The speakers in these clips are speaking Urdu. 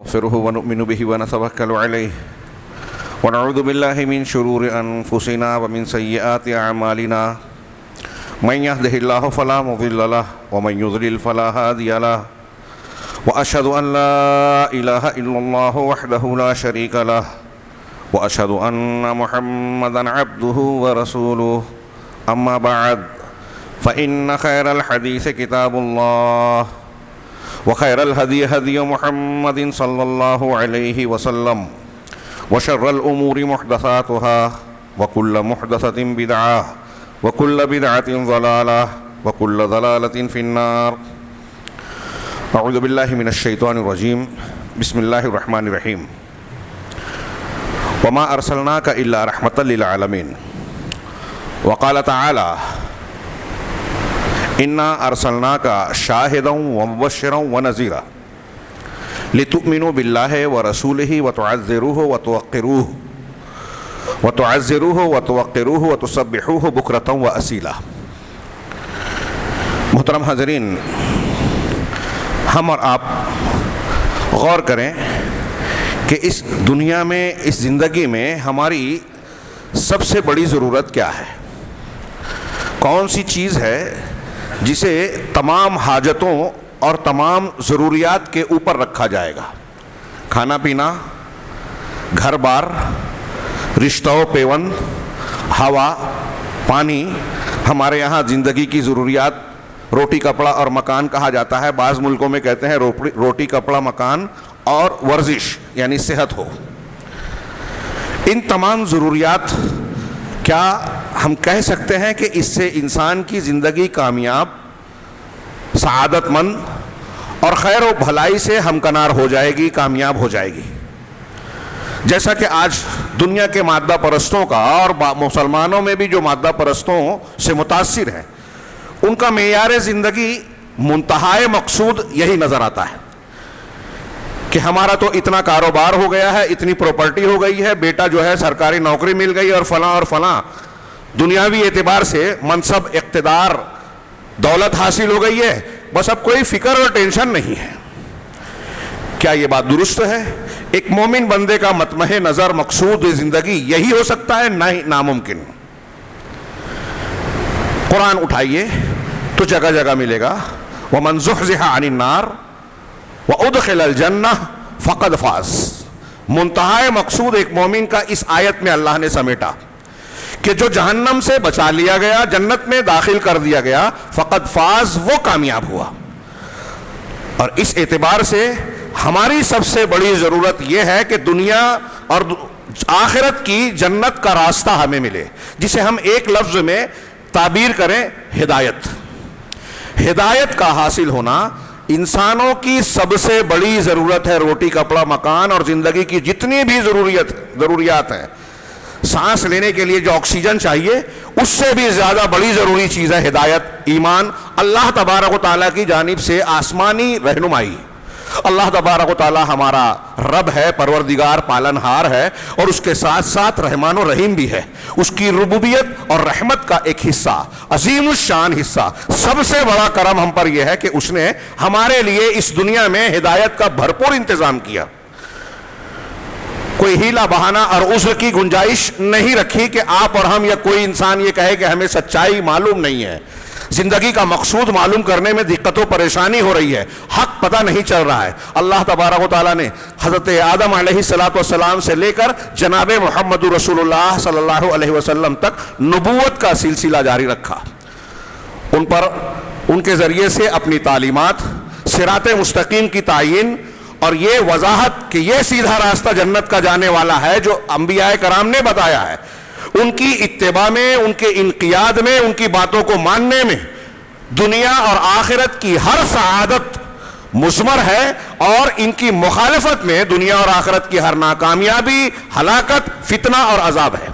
نستغفره ونؤمن به ونتوكل عليه ونعوذ بالله من شرور أنفسنا ومن سيئات أعمالنا من يهده الله فلا مضل له ومن يضلل فلا هادي له وأشهد أن لا إله إلا الله وحده لا شريك له وأشهد أن محمدا عبده ورسوله أما بعد فإن خير الحديث كتاب الله وخير الهدي هدي محمد صلى الله عليه وسلم وشر الأمور محدثاتها وكل محدثة بدعة وكل بدعة ضلالة وكل ضلالة في النار. أعوذ بالله من الشيطان الرجيم. بسم الله الرحمن الرحيم. وما أرسلناك إلا رحمة للعالمين. وقال تعالى إنا أرسلناك شاهدا ومبشرا ونذيرا لتؤمنوا بالله ورسوله وتعزروه وتوقروه وتسبحوه بكرة وأصيلا. محترم حاضرین، ہم اور آپ غور کریں کہ اس دنیا میں، اس زندگی میں ہماری سب سے بڑی ضرورت کیا ہے؟ کون سی چیز ہے جسے تمام حاجتوں اور تمام ضروریات کے اوپر رکھا جائے گا؟ کھانا پینا، گھر بار، رشتہ و پیوند، ہوا، پانی. ہمارے یہاں زندگی کی ضروریات روٹی کپڑا اور مکان کہا جاتا ہے. بعض ملکوں میں کہتے ہیں روٹی کپڑا مکان اور ورزش یعنی صحت ہو. ان تمام ضروریات کیا ہم کہہ سکتے ہیں کہ اس سے انسان کی زندگی کامیاب، سعادت مند اور خیر و بھلائی سے ہمکنار ہو جائے گی، کامیاب ہو جائے گی؟ جیسا کہ آج دنیا کے مادہ پرستوں کا اور مسلمانوں میں بھی جو مادہ پرستوں سے متاثر ہیں، ان کا معیار زندگی منتہائے مقصود یہی نظر آتا ہے کہ ہمارا تو اتنا کاروبار ہو گیا ہے، اتنی پراپرٹی ہو گئی ہے، بیٹا جو ہے سرکاری نوکری مل گئی اور فلاں دنیاوی اعتبار سے منصب، اقتدار، دولت حاصل ہو گئی ہے، بس اب کوئی فکر اور ٹینشن نہیں ہے. کیا یہ بات درست ہے؟ ایک مومن بندے کا مطمح نظر، مقصود زندگی یہی ہو سکتا ہے؟ نہیں، ناممکن. قرآن اٹھائیے تو جگہ جگہ ملے گا وَمَنْ زُحْزِحَ عَنِ النَّارِ وَأُدْخِلَ الْجَنَّةَ فَقَدْ فَازَ. منتہائے مقصود ایک مومن کا اس آیت میں اللہ نے سمیٹا کہ جو جہنم سے بچا لیا گیا، جنت میں داخل کر دیا گیا، فقد فاز، وہ کامیاب ہوا. اور اس اعتبار سے ہماری سب سے بڑی ضرورت یہ ہے کہ دنیا اور آخرت کی جنت کا راستہ ہمیں ملے، جسے ہم ایک لفظ میں تعبیر کریں ہدایت. ہدایت کا حاصل ہونا انسانوں کی سب سے بڑی ضرورت ہے. روٹی کپڑا مکان اور زندگی کی جتنی بھی ضروریات ہیں، سانس لینے کے لیے جو آکسیجن چاہیے، اس سے بھی زیادہ بڑی ضروری چیز ہے ہدایت، ایمان، اللہ تبارک و تعالیٰ کی جانب سے آسمانی رہنمائی. اللہ تبارک و تعالیٰ ہمارا رب ہے، پروردگار، پالنہار ہے، اور اس کے ساتھ ساتھ رحمان و رحیم بھی ہے. اس کی ربوبیت اور رحمت کا ایک حصہ، عظیم الشان حصہ، سب سے بڑا کرم ہم پر یہ ہے کہ اس نے ہمارے لیے اس دنیا میں ہدایت کا بھرپور انتظام کیا. کوئی ہیلا بہانہ اور عذر کی گنجائش نہیں رکھی کہ آپ اور ہم یا کوئی انسان یہ کہے کہ ہمیں سچائی معلوم نہیں ہے، زندگی کا مقصود معلوم کرنے میں دقت و پریشانی ہو رہی ہے، حق پتہ نہیں چل رہا ہے. اللہ تبارک و تعالیٰ نے حضرت آدم علیہ السلام سے لے کر جناب محمد رسول اللہ صلی اللہ علیہ وسلم تک نبوت کا سلسلہ جاری رکھا. ان پر ان کے ذریعے سے اپنی تعلیمات، صراط مستقیم کی تعیین اور یہ وضاحت کہ یہ سیدھا راستہ جنت کا جانے والا ہے جو انبیاء کرام نے بتایا ہے، ان کی اتباع میں، ان کے انقیاد میں، ان کی باتوں کو ماننے میں دنیا اور آخرت کی ہر سعادت مضمر ہے، اور ان کی مخالفت میں دنیا اور آخرت کی ہر ناکامیابی، ہلاکت، فتنہ اور عذاب ہے.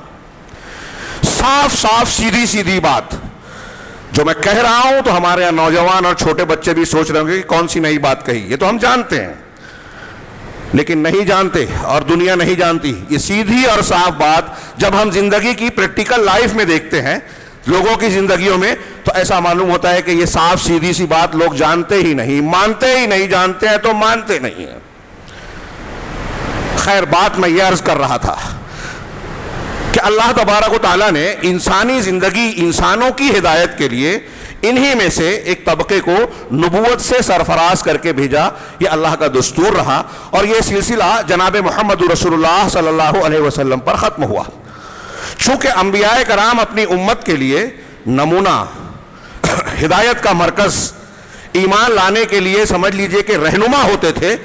صاف صاف سیدھی بات جو میں کہہ رہا ہوں تو ہمارے یہاں نوجوان اور چھوٹے بچے بھی سوچ رہے ہوں گے کہ کون سی نئی بات کہی. یہ تو ہم جانتے ہیں، لیکن نہیں جانتے اور دنیا نہیں جانتی. یہ سیدھی اور صاف بات جب ہم زندگی کی پریکٹیکل لائف میں دیکھتے ہیں، لوگوں کی زندگیوں میں، تو ایسا معلوم ہوتا ہے کہ یہ صاف سیدھی سی بات لوگ جانتے ہی نہیں، مانتے ہی نہیں. جانتے ہیں تو مانتے نہیں ہیں. خیر بات میں یہ عرض کر رہا تھا کہ اللہ تبارک و تعالیٰ نے انسانی زندگی، انسانوں کی ہدایت کے لیے انہی میں سے ایک طبقے کو نبوت سے سرفراز کر کے بھیجا. یہ اللہ کا دستور رہا اور یہ سلسلہ جناب محمد رسول اللہ صلی اللہ علیہ وسلم پر ختم ہوا. چونکہ انبیاء کرام اپنی امت کے لیے نمونہ، ہدایت کا مرکز، ایمان لانے کے لیے سمجھ لیجئے کہ رہنما ہوتے تھے،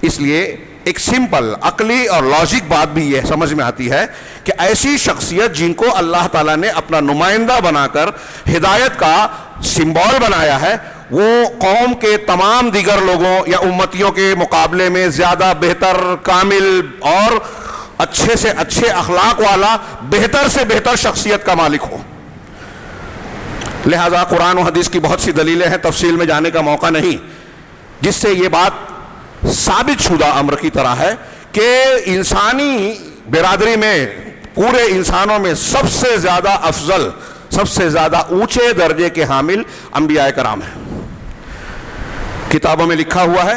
اس لیے ایک سمپل عقلی اور لاجک بات بھی یہ سمجھ میں آتی ہے کہ ایسی شخصیت جن کو اللہ تعالیٰ نے اپنا نمائندہ بنا کر ہدایت کا سمبول بنایا ہے، وہ قوم کے تمام دیگر لوگوں یا امتیوں کے مقابلے میں زیادہ بہتر، کامل اور اچھے سے اچھے اخلاق والا، بہتر سے بہتر شخصیت کا مالک ہو. لہذا قرآن و حدیث کی بہت سی دلیلیں ہیں، تفصیل میں جانے کا موقع نہیں، جس سے یہ بات ثابت شدہ امر کی طرح ہے کہ انسانی برادری میں، پورے انسانوں میں سب سے زیادہ افضل، سب سے زیادہ اونچے درجے کے حامل انبیاء کرام ہیں. کتابوں میں لکھا ہوا ہے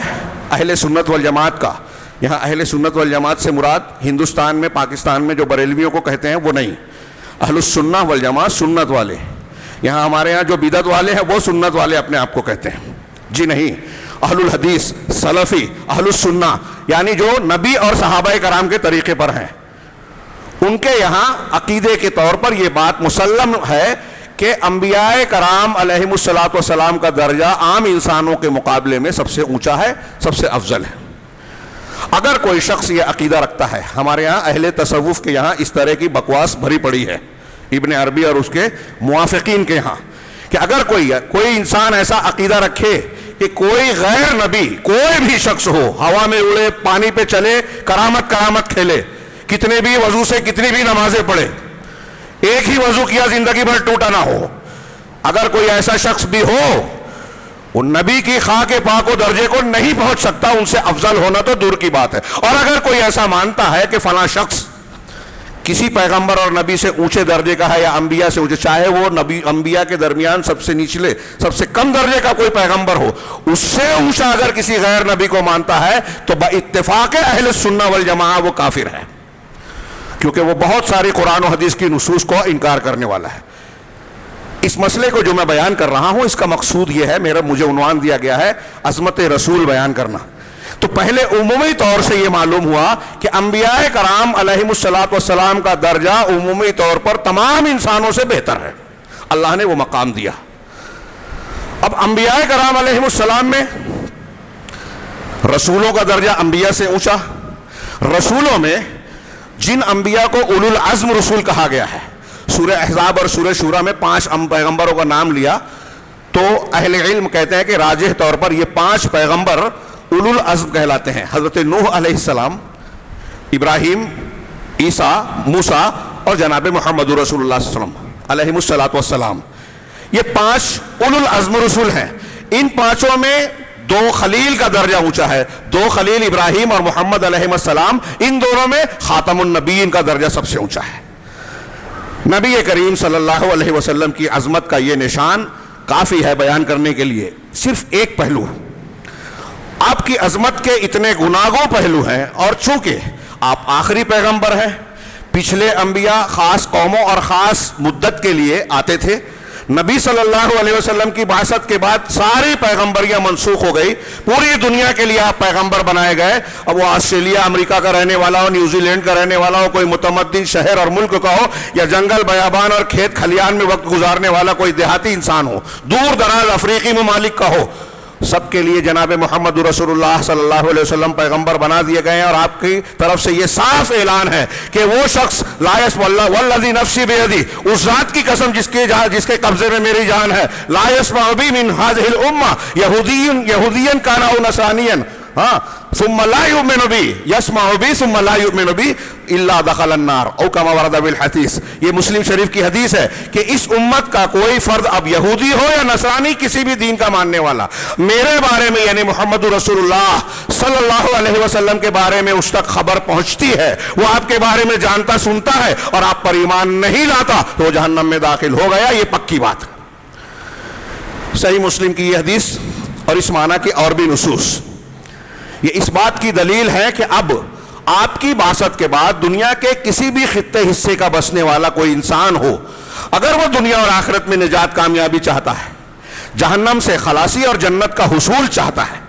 اہل سنت والجماعت کا. یہاں اہل سنت والجماعت سے مراد ہندوستان میں، پاکستان میں جو بریلویوں کو کہتے ہیں وہ نہیں. اہل السنہ والجماعت سنت والے. یہاں ہمارے ہاں جو بدعت والے ہیں وہ سنت والے اپنے آپ کو کہتے ہیں. جی نہیں، اہل الحدیث، سلفی، اہل السنہ یعنی جو نبی اور صحابہ کرام کے طریقے پر ہیں، ان کے یہاں عقیدے کے طور پر یہ بات مسلم ہے کہ انبیاء کرام علیہم الصلاۃ والسلام کا درجہ عام انسانوں کے مقابلے میں سب سے اونچا ہے، سب سے افضل ہے. اگر کوئی شخص یہ عقیدہ رکھتا ہے، ہمارے یہاں اہل تصوف کے یہاں اس طرح کی بکواس بھری پڑی ہے، ابن عربی اور اس کے موافقین کے ہاں، کہ اگر کوئی انسان ایسا عقیدہ رکھے کہ کوئی غیر نبی، کوئی بھی شخص ہو، ہوا میں اڑے، پانی پہ چلے، کرامت کھیلے، کتنے بھی وضو سے کتنی بھی نمازیں پڑھے، ایک ہی وضو کیا زندگی بھر ٹوٹا نہ ہو، اگر کوئی ایسا شخص بھی ہو، وہ نبی کی خاک پاک و درجے کو نہیں پہنچ سکتا، ان سے افضل ہونا تو دور کی بات ہے. اور اگر کوئی ایسا مانتا ہے کہ فلاں شخص کسی پیغمبر اور نبی سے اونچے درجے کا ہے یا انبیاء سے اونچے، چاہے وہ نبی انبیاء کے درمیان سب سے نچلے، سب سے کم درجے کا کوئی پیغمبر ہو، اس سے اونچا اگر کسی غیر نبی کو مانتا ہے تو باتفاق اہل سنہ والجماعہ وہ کافر ہے، کیونکہ وہ بہت ساری قرآن و حدیث کی نصوص کو انکار کرنے والا ہے. اس مسئلے کو جو میں بیان کر رہا ہوں، اس کا مقصود یہ ہے، مجھے عنوان دیا گیا ہے عظمت رسول بیان کرنا. تو پہلے عمومی طور سے یہ معلوم ہوا کہ انبیاء کرام علیہم الصلاۃ والسلام کا درجہ عمومی طور پر تمام انسانوں سے بہتر ہے، اللہ نے وہ مقام دیا. اب انبیاء کرام علیہم السلام میں رسولوں کا درجہ انبیاء سے اونچا. رسولوں میں جن انبیاء کو اولو العزم رسول کہا گیا ہے، سورہ احزاب اور سورہ شورى میں 5 پیغمبروں کا نام لیا، تو اہل علم کہتے ہیں کہ راجح طور پر یہ 5 پیغمبر اولو العزم کہلاتے ہیں. حضرت نوح علیہ السلام، ابراہیم، عیسیٰ، موسیٰ اور جناب محمد رسول اللہ صلی اللہ علیہ وسلم علیہم الصلاۃ والسلام، یہ 5 اولو العزم رسول ہیں. ان 5 میں 2 خلیل کا درجہ اونچا ہے. 2 خلیل ابراہیم اور محمد علیہ السلام، ان دونوں میں خاتم النبیین کا درجہ سب سے اونچا ہے. نبی کریم صلی اللہ علیہ وسلم کی عظمت کا یہ نشان کافی ہے بیان کرنے کے لیے. صرف ایک پہلو، آپ کی عظمت کے اتنے گناگوں پہلو ہیں، اور چونکہ آپ آخری پیغمبر ہیں، پچھلے انبیاء خاص قوموں اور خاص مدت کے لیے آتے تھے. نبی صلی اللہ علیہ وسلم کی بعثت کے بعد ساری پیغمبریاں منسوخ ہو گئی، پوری دنیا کے لیے آپ پیغمبر بنائے گئے. اب وہ آسٹریلیا، امریکہ کا رہنے والا ہو، نیوزی لینڈ کا رہنے والا ہو، کوئی متمدن شہر اور ملک کا ہو، یا جنگل بیابان اور کھیت کھلیان میں وقت گزارنے والا کوئی دیہاتی انسان ہو، دور دراز افریقی ممالک کا ہو، سب کے لیے جناب محمد رسول اللہ صلی اللہ علیہ وسلم پیغمبر بنا دیے گئے ہیں. اور آپ کی طرف سے یہ صاف اعلان ہے کہ وہ شخص لا يسمع اللہ والذی نفسی بیدی، اس ذات کی قسم جس کے قبضے میں میری جان ہے، لا يسمع بی من هذه الامہ یہودیا کان او نصرانیا ثم لا یؤمن بی، یسمع بی ثم لا یؤمن بی الا دخل النار او کما ورد بالحدیث. یہ مسلم شریف کی حدیث ہے کہ اس امت کا کوئی فرد، اب یہودی ہو یا نصرانی، کسی بھی دین کا ماننے والا، میرے بارے میں یعنی محمد رسول اللہ صلی اللہ علیہ وسلم کے بارے میں اس تک خبر پہنچتی ہے، وہ آپ کے بارے میں جانتا سنتا ہے، اور آپ پر ایمان نہیں لاتا تو وہ جہنم میں داخل ہو گیا. یہ پکی بات ہے. صحیح مسلم کی یہ حدیث اور اس معنی کی اور بھی نصوص یہ اس بات کی دلیل ہے کہ اب آپ کی بعثت کے بعد دنیا کے کسی بھی خطے حصے کا بسنے والا کوئی انسان ہو، اگر وہ دنیا اور آخرت میں نجات کامیابی چاہتا ہے، جہنم سے خلاصی اور جنت کا حصول چاہتا ہے،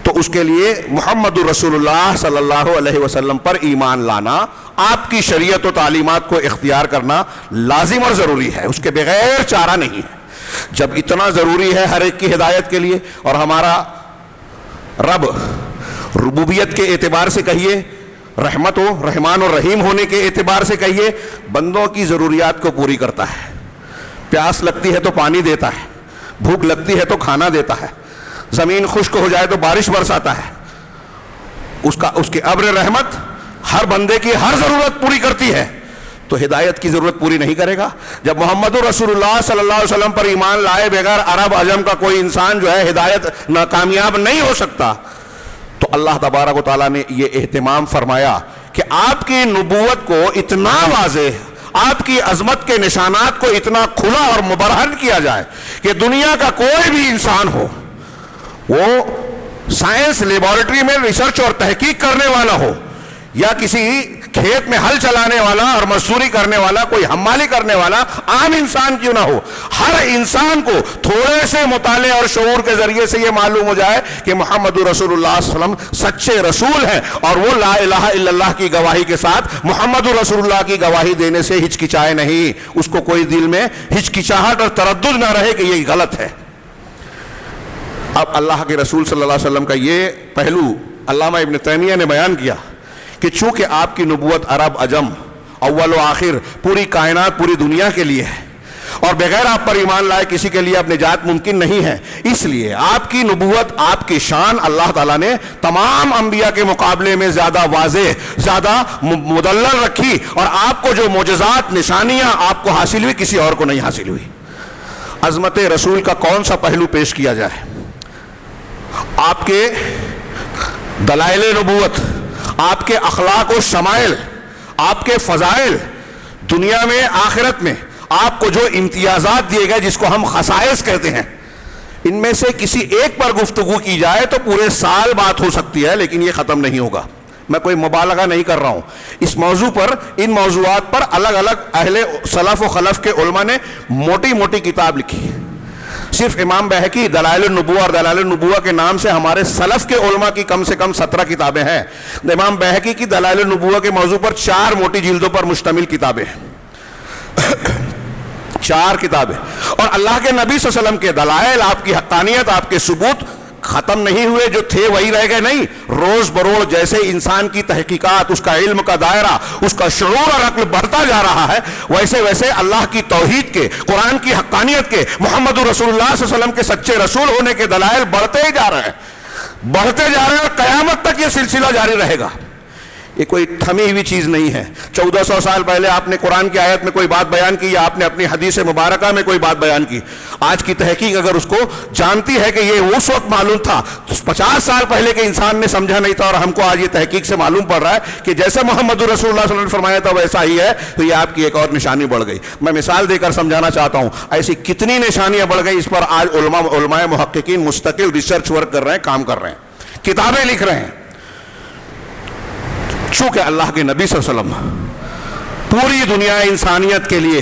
تو اس کے لیے محمد رسول اللہ صلی اللہ علیہ وسلم پر ایمان لانا، آپ کی شریعت و تعلیمات کو اختیار کرنا لازم اور ضروری ہے، اس کے بغیر چارہ نہیں ہے۔ جب اتنا ضروری ہے ہر ایک کی ہدایت کے لیے، اور ہمارا رب ربوبیت کے اعتبار سے کہیے، رحمت و رحمان و رحیم ہونے کے اعتبار سے کہیے، بندوں کی ضروریات کو پوری کرتا ہے۔ پیاس لگتی ہے تو پانی دیتا ہے، بھوک لگتی ہے تو کھانا دیتا ہے، زمین خشک ہو جائے تو بارش برساتا ہے، اس کے ابر رحمت ہر بندے کی ہر ضرورت پوری کرتی ہے، تو ہدایت کی ضرورت پوری نہیں کرے گا؟ جب محمد رسول اللہ صلی اللہ علیہ وسلم پر ایمان لائے بغیر عرب عجم کا کوئی انسان جو ہے ہدایت کامیاب نہیں ہو سکتا، تو اللہ تبارک و تعالیٰ نے یہ اہتمام فرمایا کہ آپ کی نبوت کو اتنا واضح، آپ کی عظمت کے نشانات کو اتنا کھلا اور مبرہن کیا جائے کہ دنیا کا کوئی بھی انسان ہو، وہ سائنس لیبارٹری میں ریسرچ اور تحقیق کرنے والا ہو، یا کسی کھیت میں ہل چلانے والا اور مزدوری کرنے والا، کوئی حمالی کرنے والا عام انسان کیوں نہ ہو، ہر انسان کو تھوڑے سے مطالعے اور شعور کے ذریعے سے یہ معلوم ہو جائے کہ محمد رسول اللہ صلی اللہ علیہ وسلم سچے رسول ہیں، اور وہ لا الہ الا اللہ کی گواہی کے ساتھ محمد رسول اللہ کی گواہی دینے سے ہچکچائے نہیں، اس کو کوئی دل میں ہچکچاہٹ اور تردد نہ رہے کہ یہ غلط ہے۔ اب اللہ کے رسول صلی اللہ علیہ وسلم کا یہ پہلو علامہ ابن تیمیہ نے بیان کیا کہ چونکہ آپ کی نبوت عرب عجم اول و آخر پوری کائنات پوری دنیا کے لیے ہے، اور بغیر آپ پر ایمان لائے کسی کے لیے اب نجات ممکن نہیں ہے، اس لیے آپ کی نبوت، آپ کی شان اللہ تعالیٰ نے تمام انبیاء کے مقابلے میں زیادہ واضح، زیادہ مدلل رکھی، اور آپ کو جو معجزات، نشانیاں آپ کو حاصل ہوئی کسی اور کو نہیں حاصل ہوئی۔ عظمت رسول کا کون سا پہلو پیش کیا جائے؟ آپ کے دلائل نبوت، آپ کے اخلاق و شمائل، آپ کے فضائل، دنیا میں آخرت میں آپ کو جو امتیازات دیے گئے جس کو ہم خصائص کہتے ہیں، ان میں سے کسی ایک پر گفتگو کی جائے تو پورے سال بات ہو سکتی ہے، لیکن یہ ختم نہیں ہوگا۔ میں کوئی مبالغہ نہیں کر رہا ہوں، اس موضوع پر، ان موضوعات پر الگ الگ اہل سلف و خلف کے علماء نے موٹی موٹی کتاب لکھی۔ صرف امام بہقی دلائل النبوہ اور دلائل النبوہ کے نام سے ہمارے سلف کے علماء کی کم سے کم 17 کتابیں ہیں۔ امام بہقی کی دلائل النبوہ کے موضوع پر 4 موٹی جلدوں پر مشتمل کتابیں ہیں، 4 کتابیں، اور اللہ کے نبی صلی اللہ علیہ وسلم کے دلائل، آپ کی حقانیت، آپ کے ثبوت ختم نہیں ہوئے، جو تھے وہی رہ گئے نہیں، روز بروز جیسے انسان کی تحقیقات، اس کا علم کا دائرہ، اس کا شعور اور عقل بڑھتا جا رہا ہے، ویسے ویسے اللہ کی توحید کے، قرآن کی حقانیت کے، محمد رسول اللہ صلی اللہ علیہ وسلم کے سچے رسول ہونے کے دلائل بڑھتے ہی جا رہے ہیں، بڑھتے جا رہے ہیں، اور قیامت تک یہ سلسلہ جاری رہے گا۔ یہ کوئی تھمی ہوئی چیز نہیں ہے۔ 1400 سال پہلے آپ نے قرآن کی آیت میں کوئی بات بیان کی، یا آپ نے اپنی حدیث مبارکہ میں کوئی بات بیان کی، آج کی تحقیق اگر اس کو جانتی ہے کہ یہ اس وقت معلوم تھا، 50 سال پہلے کے انسان نے سمجھا نہیں تھا، اور ہم کو آج یہ تحقیق سے معلوم پڑ رہا ہے کہ جیسے محمد رسول اللہ صلی اللہ علیہ وسلم نے فرمایا تھا ویسا ہی ہے، تو یہ آپ کی ایک اور نشانی بڑھ گئی۔ میں مثال دے کر سمجھانا چاہتا ہوں، ایسی کتنی نشانیاں بڑھ گئی، اس پر آج علماء محققین مستقل ریسرچ ورک کر رہے ہیں، کام کر رہے ہیں، کتابیں لکھ رہے ہیں۔ چونکہ اللہ کے نبی صلی اللہ علیہ وسلم پوری دنیا انسانیت کے لیے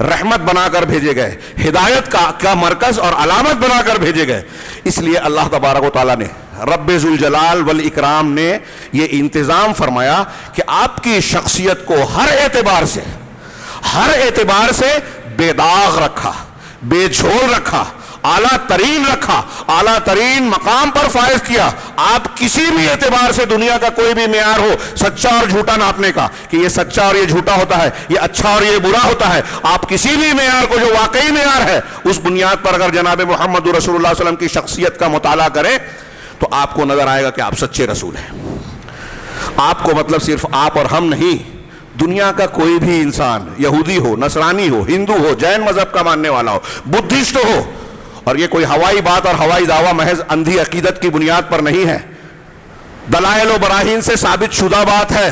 رحمت بنا کر بھیجے گئے، ہدایت کا مرکز اور علامت بنا کر بھیجے گئے، اس لیے اللہ تبارک و تعالیٰ نے، رب ذوالجلال والاکرام نے یہ انتظام فرمایا کہ آپ کی شخصیت کو ہر اعتبار سے بے داغ رکھا، بے جھول رکھا، اعلیٰ ترین رکھا، اعلیٰ ترین مقام پر فائز کیا۔ آپ کسی بھی اعتبار سے دنیا کا کوئی بھی معیار ہو سچا اور جھوٹا ناپنے کا، کہ یہ سچا اور یہ جھوٹا ہوتا ہے، یہ اچھا اور یہ برا ہوتا ہے، آپ کسی بھی معیار کو جو واقعی معیار ہے اس بنیاد پر اگر جناب محمد رسول اللہ صلی اللہ علیہ وسلم کی شخصیت کا مطالعہ کریں تو آپ کو نظر آئے گا کہ آپ سچے رسول ہیں۔ آپ کو مطلب صرف آپ اور ہم نہیں، دنیا کا کوئی بھی انسان، یہودی ہو، نصرانی ہو، ہندو ہو، جین مذہب کا ماننے والا ہو، بدھسٹ ہو، اور یہ کوئی ہوائی بات اور ہوائی دعویٰ محض اندھی عقیدت کی بنیاد پر نہیں ہے، دلائل و براہین سے ثابت شدہ بات ہے۔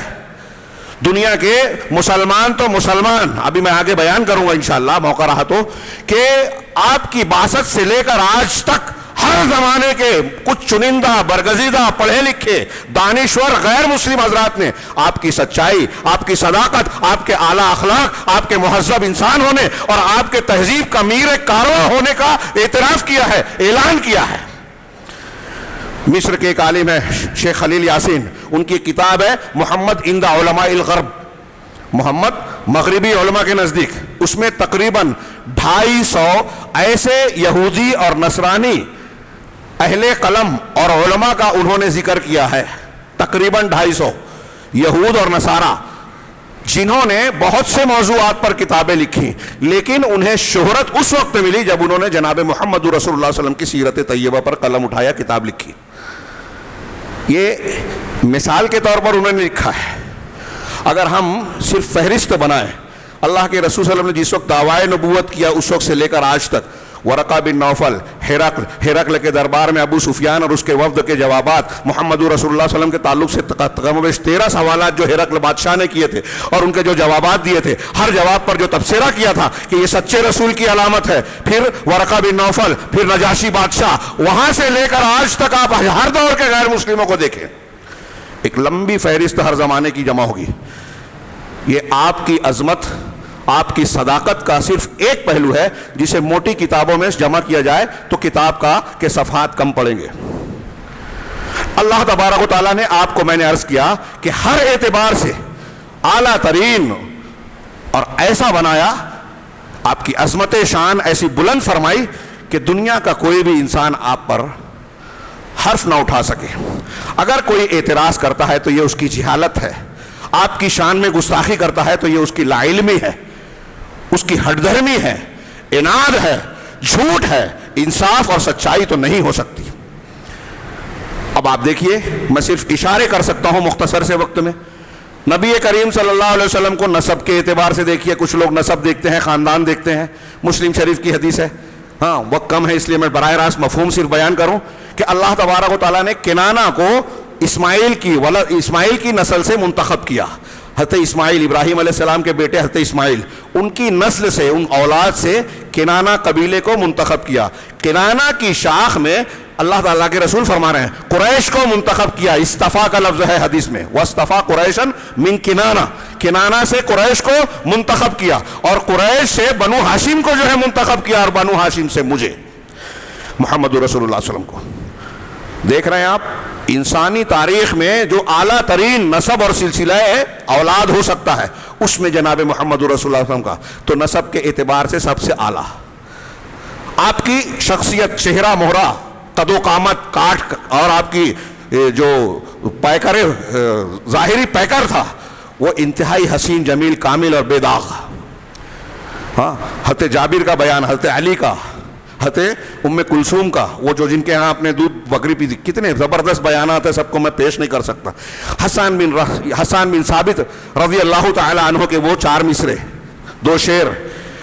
دنیا کے مسلمان تو مسلمان، ابھی میں آگے بیان کروں گا انشاءاللہ موقع رہا تو، کہ آپ کی بعثت سے لے کر آج تک ہر زمانے کے کچھ چنندہ برگزیدہ پڑھے لکھے دانشور غیر مسلم حضرات نے آپ کی سچائی، آپ کی صداقت، آپ کے اعلیٰ اخلاق، آپ کے مہذب انسان ہونے اور آپ کے تہذیب کا میر کارواں ہونے کا اعتراف کیا ہے، اعلان کیا ہے۔ مصر کے ایک عالم ہے شیخ خلیل یاسین، ان کی کتاب ہے محمد عند علماء الغرب، محمد مغربی علماء کے نزدیک، اس میں تقریباً 250 ایسے یہودی اور نصرانی اہل قلم اور علماء کا انہوں نے ذکر کیا ہے، تقریباً 250 یہود اور نصارہ، جنہوں نے بہت سے موضوعات پر کتابیں لکھی، لیکن انہیں شہرت اس وقت ملی جب انہوں نے جناب محمد رسول اللہ صلی اللہ علیہ وسلم کی سیرت طیبہ پر قلم اٹھایا، کتاب لکھی۔ یہ مثال کے طور پر انہوں نے لکھا ہے۔ اگر ہم صرف فہرست بنائیں، اللہ کے رسول صلی اللہ علیہ وسلم نے جس وقت دعوائے نبوت کیا اس وقت سے لے کر آج تک، ورقہ بن نوفل، ہرقل کے دربار میں ابو سفیان اور اس کے وفد کے جوابات، محمد رسول اللہ صلی اللہ علیہ وسلم کے تعلق سے کم و بیش 13 سوالات جو ہرقل بادشاہ نے کیے تھے اور ان کے جو جوابات دیے تھے، ہر جواب پر جو تبصرہ کیا تھا کہ یہ سچے رسول کی علامت ہے۔ پھر ورقہ بن نوفل، پھر نجاشی بادشاہ، وہاں سے لے کر آج تک آپ ہر دور کے غیر مسلموں کو دیکھیں، ایک لمبی فہرست ہر زمانے کی جمع ہوگی۔ یہ آپ کی عظمت، آپ کی صداقت کا صرف ایک پہلو ہے جسے موٹی کتابوں میں جمع کیا جائے تو کتاب کے صفحات کم پڑیں گے۔ اللہ تبارک و تعالیٰ نے آپ کو، میں نے عرض کیا کہ ہر اعتبار سے اعلیٰ ترین اور ایسا بنایا، آپ کی عظمت شان ایسی بلند فرمائی کہ دنیا کا کوئی بھی انسان آپ پر حرف نہ اٹھا سکے۔ اگر کوئی اعتراض کرتا ہے تو یہ اس کی جہالت ہے، آپ کی شان میں گستاخی کرتا ہے تو یہ اس کی لا علمی ہے، اس کی ہٹ دھرمی ہے، اناد ہے، جھوٹ ہے، انصاف اور سچائی تو نہیں ہو سکتی۔ اب آپ دیکھیے، میں صرف اشارے کر سکتا ہوں مختصر سے وقت میں۔ نبی کریم صلی اللہ علیہ وسلم کو نسب کے اعتبار سے دیکھیے، کچھ لوگ نسب دیکھتے ہیں، خاندان دیکھتے ہیں، مسلم شریف کی حدیث ہے، ہاں وقت کم ہے اس لیے میں براہ راست مفہوم صرف بیان کروں کہ اللہ تبارک و تعالیٰ نے کنانہ کو اسماعیل کی نسل سے منتخب کیا۔ حضرت اسماعیل، ابراہیم علیہ السلام کے بیٹے حضرت اسماعیل، ان کی نسل سے، ان اولاد سے کنانہ قبیلے کو منتخب کیا۔ کنانہ کی شاخ میں اللہ تعالیٰ کے رسول فرما رہے ہیں قریش کو منتخب کیا، استفا کا لفظ ہے حدیث میں، وَاسْتَفَا قُرَيْشًا مِنْ كِنَانَہ، کنانہ سے قریش کو منتخب کیا اور قریش سے بنو ہاشم کو جو ہے منتخب کیا اور بنو ہاشم سے مجھے محمد رسول اللہ صلی اللہ علیہ وسلم کو۔ دیکھ رہے ہیں آپ، انسانی تاریخ میں جو اعلیٰ ترین نسب اور سلسلہ اولاد ہو سکتا ہے اس میں جناب محمد رسول اللہ صلی اللہ علیہ وسلم کا تو نسب کے اعتبار سے سب سے اعلیٰ۔ آپ کی شخصیت، چہرہ مہرہ، قد و قامت، کاٹ اور آپ کی جو پیکر ظاہری پیکر تھا وہ انتہائی حسین، جمیل، کامل اور بے داغ۔ ہاں، حضرت جابر کا بیان، حضرت علی کا، حضرت ام کلثوم کا، وہ جو جن کے ہاں اپنے دودھ بکری پی تھی، کتنے زبردست بیانات ہیں، سب کو میں پیش نہیں کر سکتا۔ حسان بن ثابت رضی اللہ تعالی عنہ کے وہ 4 مصرے، 2 شعر،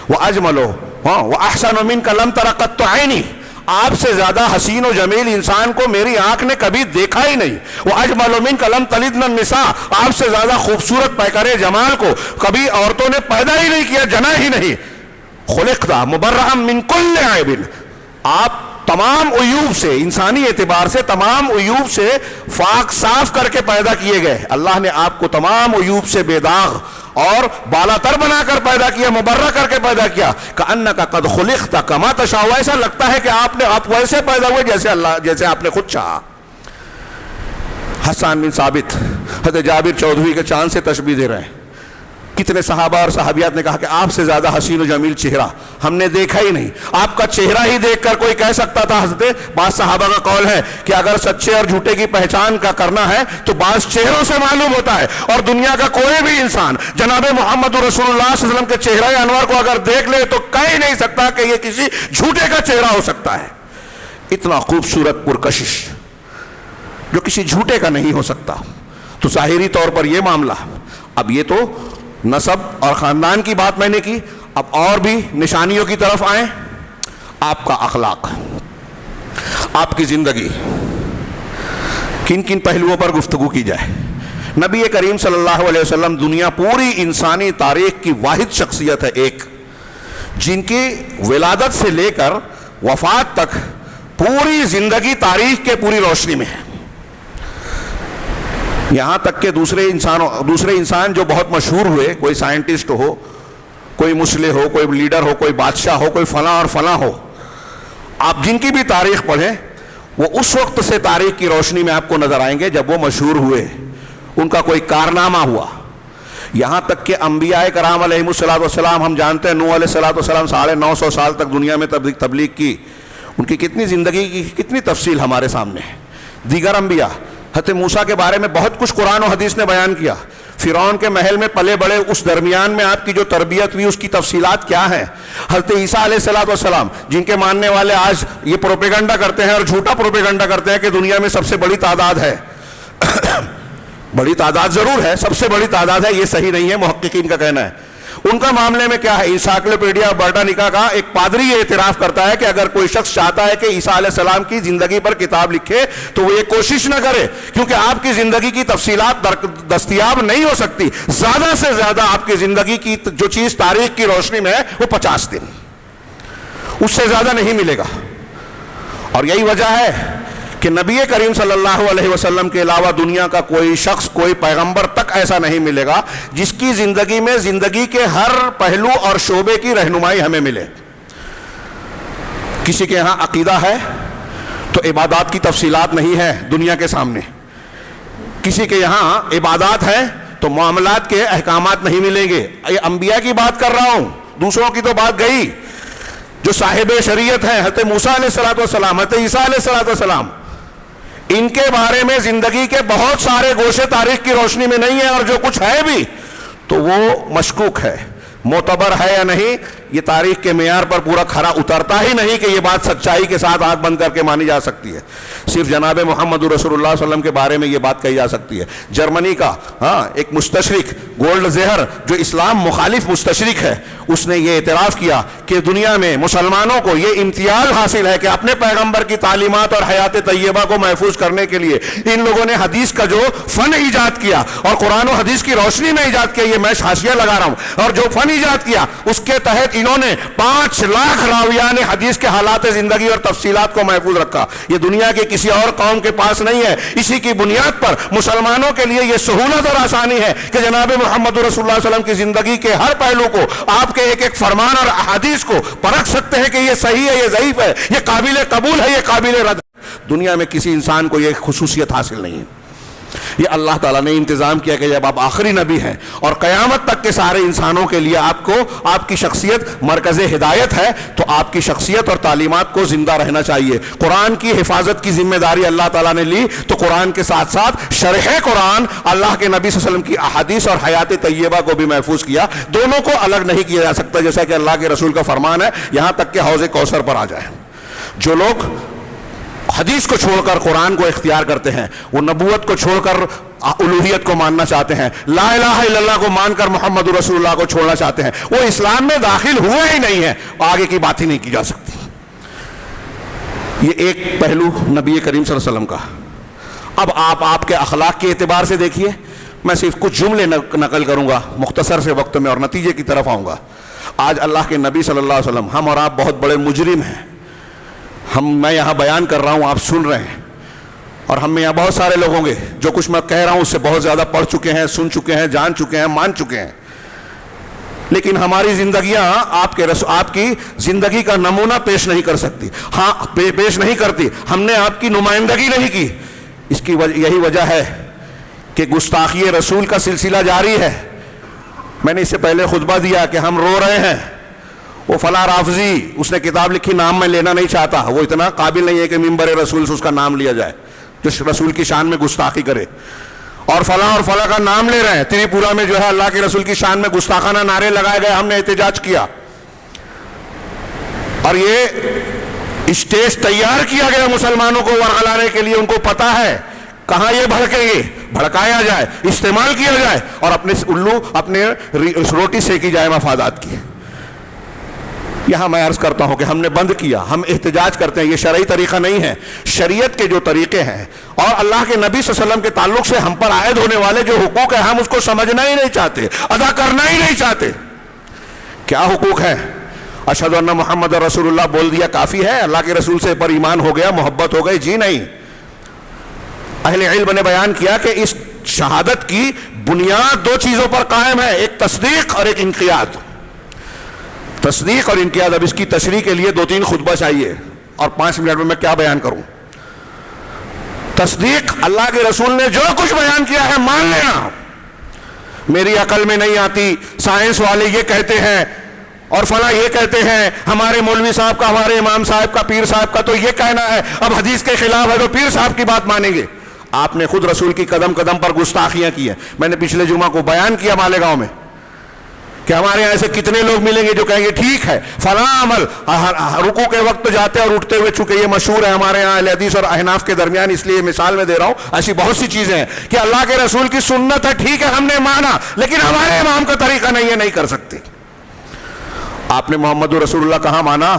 وَأَجْمَلُ وَأَحْسَنُ مِنْكَ لَمْ تَرَ قَطُّ عَيْنِي، آپ سے زیادہ حسین و جمیل انسان کو میری آنکھ نے کبھی دیکھا ہی نہیں۔ وَأَجْمَلُ مِنْكَ لَمْ تَلِدْنَ النِّسَاء، آپ سے زیادہ خوبصورت پیکر جمال کو کبھی عورتوں نے پیدا ہی نہیں کیا، جنا ہی نہیں۔ خلقت مبرئا من کل عیب، آپ تمام عیوب سے، انسانی اعتبار سے تمام عیوب سے پاک صاف کر کے پیدا کیے گئے۔ اللہ نے آپ کو تمام عیوب سے بے داغ اور بالا تر بنا کر پیدا کیا، مبرہ کر کے پیدا کیا۔ کأنک قد خلقت کما تشاء، ایسا لگتا ہے کہ آپ ویسے پیدا ہوئے جیسے آپ نے خود چاہا۔ حسان بن ثابت حضرت جابر چودھویں کے چاند سے تشبیہ دے رہے ہیں۔ کتنے صحابہ اور صحابیات نے کہا کہ آپ سے زیادہ حسین و جمیل چہرہ ہم نے دیکھا ہی نہیں۔ آپ کا چہرہ ہی دیکھ کر کوئی کہہ سکتا تھا، حضرت بعض صحابہ کا قول ہے کہ اگر سچے اور جھوٹے کی پہچان کا کرنا ہے تو بعض چہروں سے معلوم ہوتا ہے، اور دنیا کا کوئی بھی انسان جناب محمد رسول اللہ صلی اللہ علیہ وسلم کے چہرہ انور کو اگر دیکھ لے تو کہہ ہی نہیں سکتا کہ یہ کسی جھوٹے کا چہرہ ہو سکتا ہے۔ اتنا خوبصورت پرکشش جو کسی جھوٹے کا نہیں ہو سکتا۔ تو ظاہری طور پر یہ معاملہ، اب یہ تو نسب اور خاندان کی بات میں نے کی، اب اور بھی نشانیوں کی طرف آئیں۔ آپ کا اخلاق، آپ کی زندگی، کن کن پہلوؤں پر گفتگو کی جائے۔ نبی کریم صلی اللہ علیہ وسلم دنیا پوری انسانی تاریخ کی واحد شخصیت ہے، ایک جن کی ولادت سے لے کر وفات تک پوری زندگی تاریخ کے پوری روشنی میں ہے. یہاں تک کہ دوسرے انسان جو بہت مشہور ہوئے، کوئی سائنٹسٹ ہو، کوئی مسلح ہو، کوئی لیڈر ہو، کوئی بادشاہ ہو، کوئی فلاں اور فلاں ہو، آپ جن کی بھی تاریخ پڑھیں وہ اس وقت سے تاریخ کی روشنی میں آپ کو نظر آئیں گے جب وہ مشہور ہوئے، ان کا کوئی کارنامہ ہوا. یہاں تک کہ انبیاء کرام علیہ السلام، ہم جانتے ہیں نوح علیہ السلام 950 سال تک دنیا میں تبلیغ کی. ان کی کتنی زندگی کی کتنی تفصیل ہمارے سامنے ہے. دیگر انبیاء، حضرت موسیٰ کے بارے میں بہت کچھ قرآن و حدیث نے بیان کیا. فرعون کے محل میں پلے بڑے، اس درمیان میں آپ کی جو تربیت ہوئی اس کی تفصیلات کیا ہیں. حضرت عیسیٰ علیہ السلام جن کے ماننے والے آج یہ پروپیگنڈا کرتے ہیں اور جھوٹا پروپیگنڈا کرتے ہیں کہ دنیا میں سب سے بڑی تعداد ہے. بڑی تعداد ضرور ہے، سب سے بڑی تعداد ہے، یہ صحیح نہیں ہے، محققین کا کہنا ہے. ان کا معاملے میں کیا ہے؟ انسائکلوپیڈیا برٹانیکا کا ایک پادری یہ اعتراف کرتا ہے کہ اگر کوئی شخص چاہتا ہے کہ عیسیٰ علیہ السلام کی زندگی پر کتاب لکھے تو وہ یہ کوشش نہ کرے، کیونکہ آپ کی زندگی کی تفصیلات دستیاب نہیں ہو سکتی. زیادہ سے زیادہ آپ کی زندگی کی جو چیز تاریخ کی روشنی میں ہے وہ 50 دن، اس سے زیادہ نہیں ملے گا. اور یہی وجہ ہے کہ نبی کریم صلی اللہ علیہ وسلم کے علاوہ دنیا کا کوئی شخص، کوئی پیغمبر تک ایسا نہیں ملے گا جس کی زندگی میں زندگی کے ہر پہلو اور شعبے کی رہنمائی ہمیں ملے. کسی کے ہاں عقیدہ ہے تو عبادات کی تفصیلات نہیں ہے دنیا کے سامنے. کسی کے یہاں عبادات ہے تو معاملات کے احکامات نہیں ملیں گے. یہ انبیاء کی بات کر رہا ہوں، دوسروں کی تو بات گئی. جو صاحب شریعت ہیں حضرت موسیٰ علیہ السلام، حضرت عیسیٰ علیہ السلام، ان کے بارے میں زندگی کے بہت سارے گوشے تاریخ کی روشنی میں نہیں ہے، اور جو کچھ ہے بھی تو وہ مشکوک ہے. معتبر ہے یا نہیں یہ تاریخ کے معیار پر پورا کھرا اترتا ہی نہیں کہ یہ بات سچائی کے ساتھ آنکھ بند کر کے مانی جا سکتی ہے. صرف جناب محمد رسول اللہ صلی اللہ علیہ وسلم کے بارے میں یہ بات کہی جا سکتی ہے. جرمنی کا ایک مستشرق گولڈ زہر جو اسلام مخالف مستشرق ہے، اس نے یہ اعتراف کیا کہ دنیا میں مسلمانوں کو یہ امتیاز حاصل ہے کہ اپنے پیغمبر کی تعلیمات اور حیات طیبہ کو محفوظ کرنے کے لیے ان لوگوں نے حدیث کا جو فن ایجاد کیا اور قرآن و حدیث کی روشنی میں ایجاد کیا، یہ میں حاشیہ لگا رہا ہوں، اور جو فن ایجاد کیا اس کے تحت انہوں نے 5 لاکھ راویان حدیث کے حالات زندگی اور تفصیلات کو محفوظ رکھا. یہ دنیا کے کسی اور قوم کے پاس نہیں ہے. اسی کی بنیاد پر مسلمانوں کے لیے یہ سہولت اور آسانی ہے کہ جناب محمد رسول اللہ صلی اللہ علیہ وسلم کی زندگی کے ہر پہلو کو، آپ کے ایک ایک فرمان اور احادیث کو پرکھ سکتے ہیں کہ یہ صحیح ہے، یہ ضعیف ہے، یہ قابل قبول ہے، یہ قابل رد. دنیا میں کسی انسان کو یہ خصوصیت حاصل نہیں ہے. یہ اللہ تعالیٰ نے انتظام کیا کہ جب آپ آخری نبی ہیں اور قیامت تک کے سارے انسانوں کے لیے آپ کی شخصیت مرکز ہدایت ہے، تو آپ کی شخصیت اور تعلیمات کو زندہ رہنا چاہیے. قرآن کی حفاظت کی ذمہ داری اللہ تعالیٰ نے لی تو قرآن کے ساتھ ساتھ شرح قرآن، اللہ کے نبی صلی اللہ علیہ وسلم کی احادیث اور حیات طیبہ کو بھی محفوظ کیا. دونوں کو الگ نہیں کیا جا سکتا، جیسا کہ اللہ کے رسول کا فرمان ہے یہاں تک کہ حوض کوثر پر آ جائے. جو لوگ حدیث کو چھوڑ کر قرآن کو اختیار کرتے ہیں، وہ نبوت کو چھوڑ کر الوہیت کو ماننا چاہتے ہیں، لا الہ الا اللہ کو مان کر محمد رسول اللہ کو چھوڑنا چاہتے ہیں، وہ اسلام میں داخل ہوئے ہی نہیں ہیں، آگے کی بات ہی نہیں کی جا سکتی. یہ ایک پہلو نبی کریم صلی اللہ علیہ وسلم کا. اب آپ کے اخلاق کے اعتبار سے دیکھیے. میں صرف کچھ جملے نقل کروں گا مختصر سے وقت میں اور نتیجے کی طرف آؤں گا. آج اللہ کے نبی صلی اللہ علیہ وسلم، ہم اور آپ بہت بڑے مجرم ہیں. میں یہاں بیان کر رہا ہوں، آپ سن رہے ہیں، اور ہم میں یہاں بہت سارے لوگ ہوں گے جو کچھ میں کہہ رہا ہوں اس سے بہت زیادہ پڑھ چکے ہیں، سن چکے ہیں، جان چکے ہیں، مان چکے ہیں. لیکن ہماری زندگیاں آپ کی زندگی کا نمونہ پیش نہیں کر سکتی. پیش نہیں کرتی. ہم نے آپ کی نمائندگی نہیں کی. اس کی یہی وجہ ہے کہ گستاخی رسول کا سلسلہ جاری ہے. میں نے اس سے پہلے خطبہ دیا کہ ہم رو رہے ہیں. وہ فلاں رافضی، اس نے کتاب لکھی، نام میں لینا نہیں چاہتا، وہ اتنا قابل نہیں ہے کہ ممبر رسول سے اس کا نام لیا جائے، جو رسول کی شان میں گستاخی کرے. اور فلاں کا نام لے رہے ہیں. تریپورہ میں جو ہے اللہ کے رسول کی شان میں گستاخانہ نعرے لگائے گئے، ہم نے احتجاج کیا، اور یہ اسٹیج تیار کیا گیا مسلمانوں کو ورغلانے کے لیے. ان کو پتا ہے کہاں یہ بھڑکیں گے، بھڑکایا جائے، استعمال کیا جائے، اور اپنے روٹی سیکی جائے مفادات کی. یہاں میں عرض کرتا ہوں کہ ہم نے بند کیا، ہم احتجاج کرتے ہیں، یہ شرعی طریقہ نہیں ہے. شریعت کے جو طریقے ہیں اور اللہ کے نبی صلی اللہ علیہ وسلم کے تعلق سے ہم پر عائد ہونے والے جو حقوق ہیں، ہم اس کو سمجھنا ہی نہیں چاہتے، ادا کرنا ہی نہیں چاہتے. کیا حقوق ہیں؟ اشہد ان محمد رسول اللہ بول دیا کافی ہے؟ اللہ کے رسول سے پر ایمان ہو گیا، محبت ہو گئی؟ جی نہیں. اہل علم نے بیان کیا کہ اس شہادت کی بنیاد دو چیزوں پر قائم ہے، ایک تصدیق اور ایک انقیاد. تصدیق اور انقیاد. اب اس کی تشریح کے لیے 2-3 خطبہ چاہیے اور 5 منٹ میں کیا بیان کروں. تصدیق، اللہ کے رسول نے جو کچھ بیان کیا ہے مان لینا. میری عقل میں نہیں آتی، سائنس والے یہ کہتے ہیں اور فلاں یہ کہتے ہیں، ہمارے مولوی صاحب کا، ہمارے امام صاحب کا، پیر صاحب کا تو یہ کہنا ہے، اب حدیث کے خلاف ہے تو پیر صاحب کی بات مانیں گے. آپ نے خود رسول کی قدم قدم پر گستاخیاں کی ہیں. میں نے پچھلے جمعہ کو بیان کیا مالیگاؤں میں کہ ہمارے یہاں ایسے کتنے لوگ ملیں گے جو کہیں گے ٹھیک ہے فلاں عمل رکوع کے وقت جاتے اور اٹھتے ہوئے، چونکہ یہ مشہور ہے ہمارے یہاں اہل حدیث اور احناف کے درمیان، اس لیے مثال میں دے رہا ہوں. ایسی بہت سی چیزیں ہیں کہ اللہ کے رسول کی سنت ہے، ٹھیک ہے ہم نے مانا، لیکن ہمارے امام کا طریقہ نہیں ہے، نہیں کر سکتے. آپ نے محمد رسول اللہ کہاں مانا؟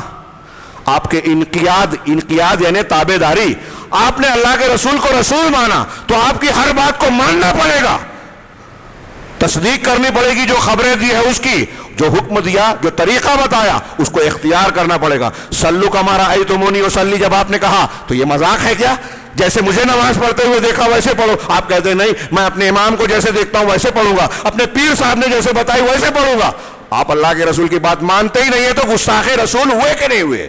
آپ کے انقیاد یعنی تابع داری. آپ نے اللہ کے رسول کو رسول مانا تو آپ کی ہر بات کو ماننا پڑے گا، تصدیق کرنی پڑے گی. جو خبریں دی ہے اس کی، جو حکم دیا، جو طریقہ بتایا، اس کو اختیار کرنا پڑے گا. سلو کما رأیتمونی اصلی، جب آپ نے کہا تو یہ مذاق ہے کیا؟ جیسے مجھے نماز پڑھتے ہوئے دیکھا ویسے پڑھو. آپ کہتے ہیں نہیں، میں اپنے امام کو جیسے دیکھتا ہوں ویسے پڑھوں گا، اپنے پیر صاحب نے جیسے بتائی ویسے پڑھوں گا. آپ اللہ کے رسول کی بات مانتے ہی نہیں ہے تو گستاخ رسول ہوئے کہ نہیں ہوئے؟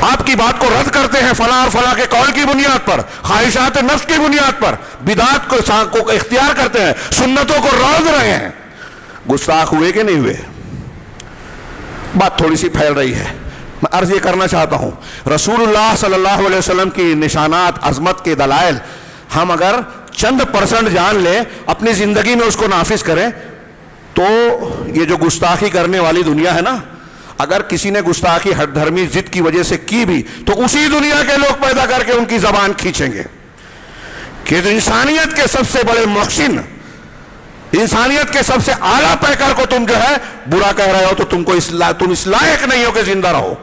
آپ کی بات کو رد کرتے ہیں فلاں اور فلاں کے قول کی بنیاد پر، خواہشات نفس کی بنیاد پر، بدعات کو اختیار کرتے ہیں، سنتوں کو روز رہے ہیں. گستاخ ہوئے کہ نہیں ہوئے؟ بات تھوڑی سی پھیل رہی ہے. میں عرض یہ کرنا چاہتا ہوں، رسول اللہ صلی اللہ علیہ وسلم کی نشانات، عظمت کے دلائل ہم اگر چند % جان لیں، اپنی زندگی میں اس کو نافذ کریں، تو یہ جو گستاخی کرنے والی دنیا ہے نا، اگر کسی نے گستاخی ہٹ دھرمی ضد کی وجہ سے کی بھی تو اسی دنیا کے لوگ پیدا کر کے ان کی زبان کھینچیں گے کہ انسانیت کے سب سے بڑے محسن، انسانیت کے سب سے اعلیٰ پیکر کو تم جو ہے برا کہہ رہے ہو تو تم اس لائق نہیں ہو کہ زندہ رہو.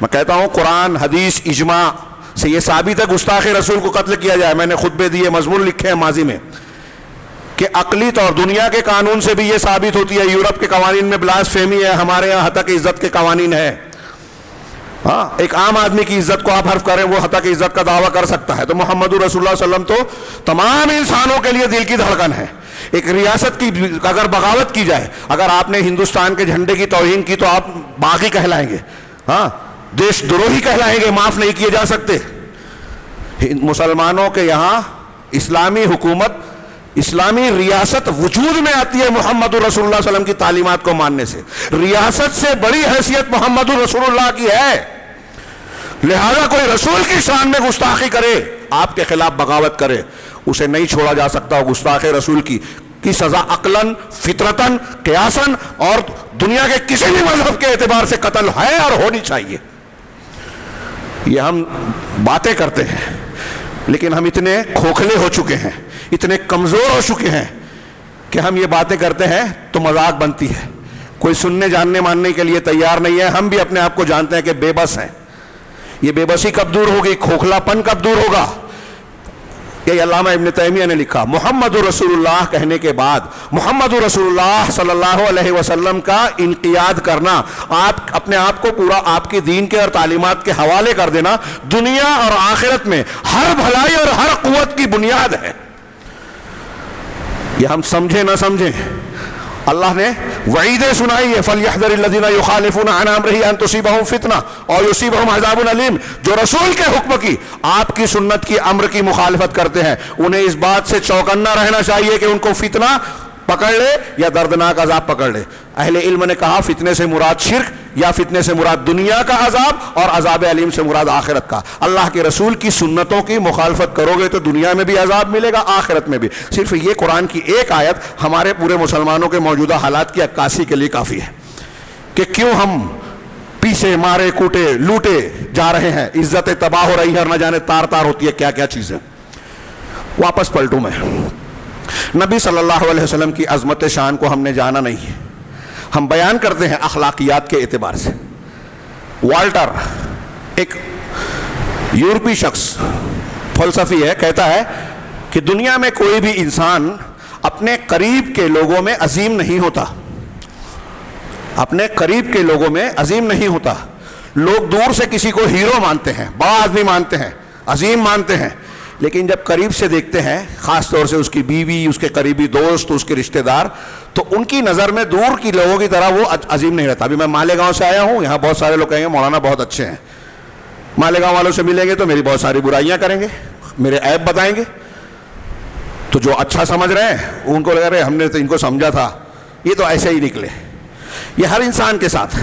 میں کہتا ہوں قرآن، حدیث، اجماع سے یہ ثابت ہے گستاخ رسول کو قتل کیا جائے. میں نے خطبے دیے، مضمون لکھے ہیں ماضی میں کہ عقلی طور دنیا کے قانون سے بھی یہ ثابت ہوتی ہے. یورپ کے قوانین میں بلاسفیمی ہے، ہمارے یہاں حتک عزت کے قوانین ہے. ہاں، ایک عام آدمی کی عزت کو آپ حرف کریں وہ حتک عزت کا دعویٰ کر سکتا ہے. تو محمد رسول اللہ صلی اللہ علیہ وسلم تو تمام انسانوں کے لیے دل کی دھڑکن ہے. ایک ریاست کی اگر بغاوت کی جائے، اگر آپ نے ہندوستان کے جھنڈے کی توہین کی تو آپ باغی کہلائیں گے، ہاں دیش دروہی کہلائیں گے، معاف نہیں کیے جا سکتے. مسلمانوں کے یہاں اسلامی حکومت، اسلامی ریاست وجود میں آتی ہے محمد رسول اللہ صلی اللہ علیہ وسلم کی تعلیمات کو ماننے سے. ریاست سے بڑی حیثیت محمد رسول اللہ کی ہے. لہذا کوئی رسول کی شان میں گستاخی کرے، آپ کے خلاف بغاوت کرے، اسے نہیں چھوڑا جا سکتا. گستاخ رسول کی سزا عقلاً، فطرتاً، قیاساً اور دنیا کے کسی بھی مذہب کے اعتبار سے قتل ہے اور ہونی چاہیے. یہ ہم باتیں کرتے ہیں لیکن ہم اتنے کھوکھلے ہو چکے ہیں، اتنے کمزور ہو چکے ہیں کہ ہم یہ باتیں کرتے ہیں تو مذاق بنتی ہے. کوئی سننے جاننے ماننے کے لیے تیار نہیں ہے. ہم بھی اپنے آپ کو جانتے ہیں کہ بے بس ہیں. یہ بے بسی کب دور ہوگی؟ کھوکھلا پن کب دور ہوگا؟ یہ علامہ ابن تیمیہ نے لکھا، محمد رسول اللہ کہنے کے بعد محمد رسول اللہ صلی اللہ علیہ وسلم کا انقیاد کرنا، آپ اپنے آپ کو پورا آپ کی دین کے اور تعلیمات کے حوالے کر دینا، دنیا اور آخرت میں ہر بھلائی اور ہر قوت کی بنیاد ہے. یہ ہم سمجھیں نہ سمجھیں، اللہ نے وعیدیں سنائی ہے، فَلْيَحْذَرِ الَّذِينَ يُخَالِفُونَ عَنْ أَمْرِهِ أَن تُصِيبَهُمْ فِتْنَةٌ أَوْ يُصِيبَهُمْ عَذَابٌ أَلِيمٌ. جو رسول کے حکم کی، آپ کی سنت کی، امر کی مخالفت کرتے ہیں، انہیں اس بات سے چوکنا رہنا چاہیے کہ ان کو فتنہ پکڑ لے یا دردناک عذاب پکڑ لے. اہل علم نے کہا فتنے سے مراد شرک، یا فتنے سے مراد دنیا کا عذاب اور عذاب علیم سے مراد آخرت کا. اللہ کے رسول کی سنتوں کی مخالفت کرو گے تو دنیا میں بھی عذاب ملے گا، آخرت میں بھی. صرف یہ قرآن کی ایک آیت ہمارے پورے مسلمانوں کے موجودہ حالات کی عکاسی کے لیے کافی ہے کہ کیوں ہم پیچھے مارے کوٹے لوٹے جا رہے ہیں، عزتیں تباہ ہو رہی ہے اور نہ جانے تار تار ہوتی ہے کیا کیا چیزیں. واپس پلٹوں میں، نبی صلی اللہ علیہ وسلم کی عظمت شان کو ہم نے جانا نہیں ہے. ہم بیان کرتے ہیں اخلاقیات کے اعتبار سے. والٹر ایک یورپی شخص فلسفی ہے، کہتا ہے کہ دنیا میں کوئی بھی انسان اپنے قریب کے لوگوں میں عظیم نہیں ہوتا. اپنے قریب کے لوگوں میں عظیم نہیں ہوتا. لوگ دور سے کسی کو ہیرو مانتے ہیں, بڑا آدمی مانتے ہیں, عظیم مانتے ہیں, لیکن جب قریب سے دیکھتے ہیں, خاص طور سے اس کی بیوی, اس کے قریبی دوست, اس کے رشتہ دار, تو ان کی نظر میں دور کی لوگوں کی طرح وہ عظیم نہیں رہتا. ابھی میں مالیگاؤں سے آیا ہوں, یہاں بہت سارے لوگ کہیں گے مولانا بہت اچھے ہیں. مالیگاؤں والوں سے ملیں گے تو میری بہت ساری برائیاں کریں گے, میرے عیب بتائیں گے. تو جو اچھا سمجھ رہے ہیں ان کو لگ رہے ہم نے تو ان کو سمجھا تھا, یہ تو ایسے ہی نکلے. یہ ہر انسان کے ساتھ,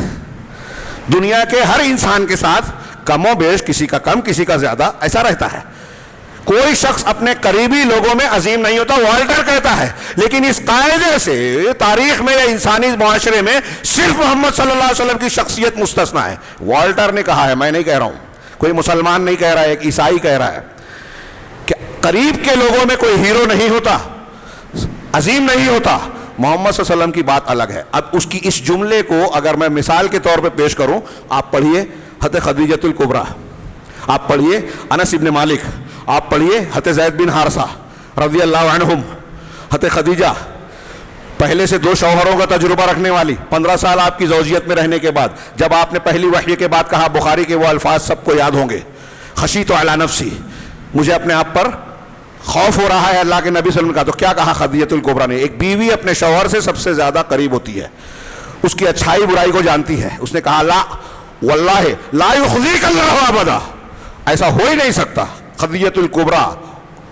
دنیا کے ہر انسان کے ساتھ کم و بیش, کسی کا کم کسی کا زیادہ, ایسا رہتا ہے. کوئی شخص اپنے قریبی لوگوں میں عظیم نہیں ہوتا, والٹر کہتا ہے. لیکن اس قاعدے سے تاریخ میں یا انسانی معاشرے میں صرف محمد صلی اللہ علیہ وسلم کی شخصیت مستثنا ہے. والٹر نے کہا ہے, میں نہیں کہہ رہا ہوں, کوئی مسلمان نہیں کہہ رہا ہے, ایک عیسائی کہہ رہا ہے کہ قریب کے لوگوں میں کوئی ہیرو نہیں ہوتا, عظیم نہیں ہوتا. محمد صلی اللہ علیہ وسلم کی بات الگ ہے. اب اس کی اس جملے کو اگر میں مثال کے طور پہ پیش کروں, آپ پڑھیے حضرت خدیجۃ الکبریٰ, آپ پڑھیے انس ابن مالک, آپ پڑھیے حضرت زید بن حارثہ رضی اللہ عنہم. حضرت خدیجہ پہلے سے 2 شوہروں کا تجربہ رکھنے والی, 15 سال آپ کی زوجیت میں رہنے کے بعد جب آپ نے پہلی وحی کے بعد کہا, بخاری کے وہ الفاظ سب کو یاد ہوں گے, خشیت علی نفسی, مجھے اپنے آپ پر خوف ہو رہا ہے, اللہ کے نبی صلی اللہ علیہ وسلم کا. تو کیا کہا خدیجۃ الکبریٰ نے؟ ایک بیوی اپنے شوہر سے سب سے زیادہ قریب ہوتی ہے, اس کی اچھائی برائی کو جانتی ہے. اس نے کہا لا واللہ لا یخزیک اللہ ابدا, ایسا ہو ہی نہیں سکتا. خدیجۃ الکبریٰ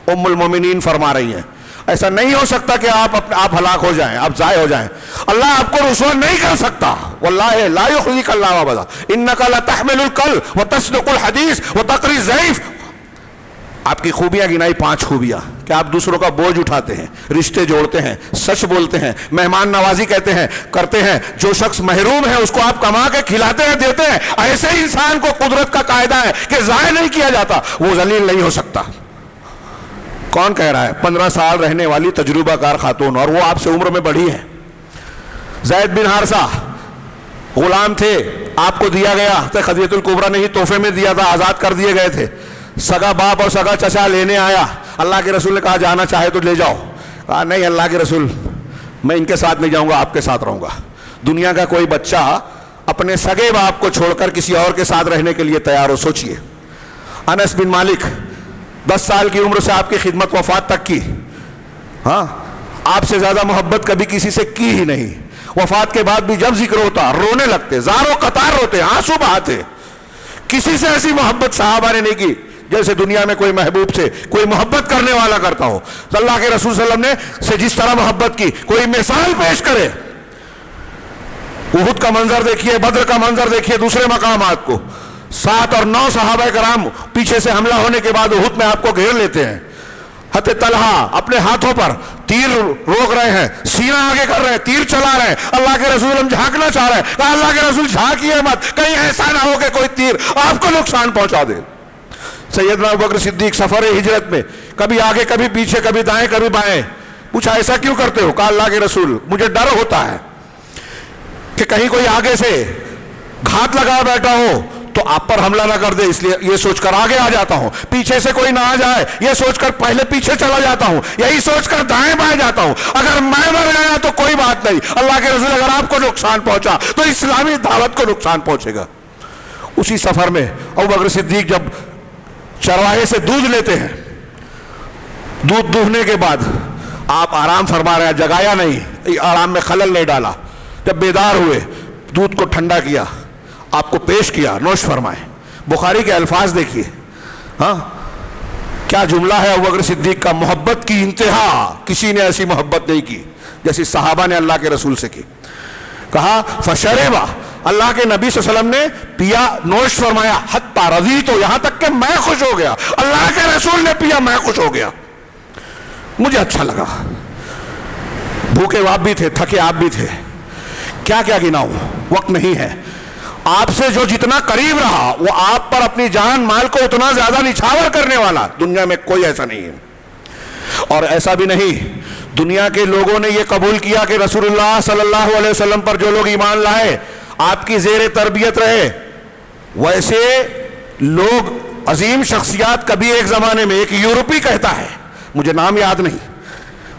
ام المومنین فرما رہی ہیں, ایسا نہیں ہو سکتا کہ آپ ہلاک ہو جائیں, آپ ضائع ہو جائیں, اللہ آپ کو رسوا نہیں کر سکتا. واللہ لا یخزیک اللہ ابدا انک لتحمل الکل وتصدق الحدیث وتقری الضیف. آپ کی خوبیاں گنائی 5 خوبیاں کہ آپ دوسروں کا بوجھ اٹھاتے ہیں, رشتے جوڑتے ہیں, سچ بولتے ہیں, مہمان نوازی کرتے ہیں. جو شخص محروم ہے اس کو آپ کما کے کھلاتے ہیں, دیتے ہیں. ایسے انسان کو قدرت کا قاعدہ ہے کہ ضائع نہیں کیا جاتا, وہ ذلیل نہیں ہو سکتا. کون کہہ رہا ہے؟ 15 سال رہنے والی تجربہ کار خاتون, اور وہ آپ سے عمر میں بڑھی ہے. زید بن حارثہ غلام تھے, آپ کو دیا گیا, خدیجۃ الکبریٰ نے ہی تحفے میں دیا تھا, آزاد کر دیے گئے تھے. سگا باپ اور سگا چچا لینے آیا, اللہ کے رسول نے کہا جانا چاہے تو لے جاؤ. کہا نہیں اللہ کے رسول, میں ان کے ساتھ نہیں جاؤں گا, آپ کے ساتھ رہوں گا. دنیا کا کوئی بچہ اپنے سگے باپ کو چھوڑ کر کسی اور کے ساتھ رہنے کے لیے تیار ہو؟ سوچئے. انس بن مالک 10 سال کی عمر سے آپ کی خدمت وفات تک کی, ہاں, آپ سے زیادہ محبت کبھی کسی سے کی ہی نہیں. وفات کے بعد بھی جب ذکر ہوتا رونے لگتے, زار و قطار روتے, آنسو بہاتے. کسی سے ایسی محبت صحابہ نے نہیں کی جیسے دنیا میں کوئی محبوب سے کوئی محبت کرنے والا کرتا ہو. اللہ کے رسول صلی اللہ علیہ وسلم نے سے جس طرح محبت کی, کوئی مثال پیش کرے. احد کا منظر دیکھیے, بدر کا منظر دیکھیے, دوسرے مقامات کو. 7 اور 9 صحابہ کرام پیچھے سے حملہ ہونے کے بعد احد میں آپ کو گھیر لیتے ہیں. حضرت طلحہ اپنے ہاتھوں پر تیر روک رہے ہیں, سینہ آگے کر رہے ہیں, تیر چلا رہے ہیں. اللہ کے رسول ہم جھانکنا چاہ رہے ہیں, کہا اللہ کے رسول جھانکیے مت, کہیں ایسا نہ ہو کہ کوئی تیر آپ کو نقصان پہنچا دے. سیدنا ابوبکر صدیق سفر ہجرت میں کبھی آگے کبھی پیچھے, کبھی دائیں کبھی بائیں. پوچھا ایسا کیوں کرتے ہو؟ کہا اللہ کے رسول مجھے ڈر ہوتا ہے کہ کہیں کوئی آگے سے گھات لگا بیٹھا ہو تو آپ پر حملہ نہ کر دے, اس لیے یہ سوچ کر آگے آ جاتا ہوں. پیچھے سے کوئی نہ آ جائے یہ سوچ کر پہلے پیچھے چلا جاتا ہوں, یہی سوچ کر دائیں بائیں جاتا ہوں. اگر میں مر گیا تو کوئی بات نہیں, اللہ کے رسول اگر آپ کو نقصان پہنچا تو اسلامی دعوت کو نقصان پہنچے گا. اسی سفر میں ابوبکر صدیق جب چرواہے سے دودھ لیتے ہیں, دودھ دوہنے کے بعد آپ آرام فرما رہے ہیں, جگایا نہیں, آرام میں خلل نہیں ڈالا. جب بیدار ہوئے دودھ کو ٹھنڈا کیا, آپ کو پیش کیا, نوش فرمائے. بخاری کے الفاظ دیکھیے, ہاں کیا جملہ ہے ابوبکر صدیق کا, محبت کی انتہا. کسی نے ایسی محبت نہیں کی جیسی صحابہ نے اللہ کے رسول سے کی. کہا فشربا, اللہ کے نبی صلی اللہ علیہ وسلم نے پیا, نوش فرمایا, حتی رضیت, یہاں تک کہ میں خوش ہو گیا. اللہ کے رسول نے پیا, میں خوش ہو گیا, مجھے اچھا لگا. بھوکے آپ بھی تھے, تھکے آپ بھی تھے. کیا کیا گناؤں, وقت نہیں ہے. آپ سے جو جتنا قریب رہا وہ آپ پر اپنی جان مال کو اتنا زیادہ نچھاور کرنے والا دنیا میں کوئی ایسا نہیں ہے. اور ایسا بھی نہیں, دنیا کے لوگوں نے یہ قبول کیا کہ رسول اللہ صلی اللہ علیہ وسلم پر جو لوگ ایمان لائے, آپ کی زیر تربیت رہے, ویسے لوگ عظیم شخصیات. کبھی ایک زمانے میں ایک یورپی کہتا ہے, مجھے نام یاد نہیں,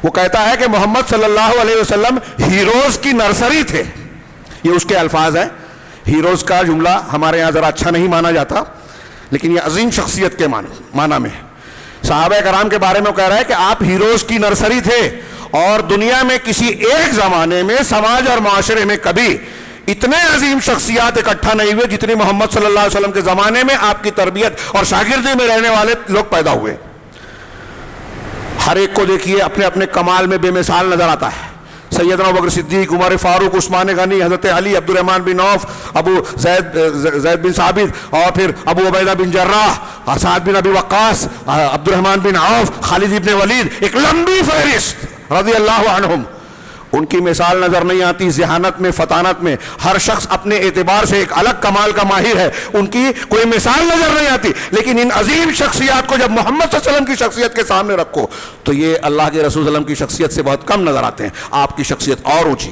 وہ کہتا ہے کہ محمد صلی اللہ علیہ وسلم ہیروز کی نرسری تھے. یہ اس کے الفاظ ہیں. ہیروز کا جملہ ہمارے یہاں ذرا اچھا نہیں مانا جاتا، لیکن یہ عظیم شخصیت کے معنی میں. صحابہ کرام کے بارے میں وہ کہہ رہا ہے کہ آپ ہیروز کی نرسری تھے، اور دنیا میں کسی ایک زمانے میں سماج اور معاشرے میں کبھی اتنے عظیم شخصیات اکٹھا نہیں ہوئے جتنی محمد صلی اللہ علیہ وسلم کے زمانے میں آپ کی تربیت اور شاگردی میں رہنے والے لوگ پیدا ہوئے. ہر ایک کو دیکھیے اپنے اپنے کمال میں بے مثال نظر آتا ہے. سیدنا ابوبکر صدیق، عمر فاروق، عثمان غنی، حضرت علی، عبد الرحمن بن عوف، ابو زید بن ثابت، اور پھر ابو عبیدہ بن جراح، سعد بن ابی وقاص، عبد الرحمن بن عوف، خالد بن ولید، ایک لمبی فہرست رضی اللہ عنہم. ان کی مثال نظر نہیں آتی ذہانت میں، فطانت میں. ہر شخص اپنے اعتبار سے ایک الگ کمال کا ماہر ہے، ان کی کوئی مثال نظر نہیں آتی. لیکن ان عظیم شخصیات کو جب محمد صلی اللہ علیہ وسلم کی شخصیت کے سامنے رکھو تو یہ اللہ کے رسول صلی اللہ علیہ وسلم کی شخصیت سے بہت کم نظر آتے ہیں. آپ کی شخصیت اور اونچی.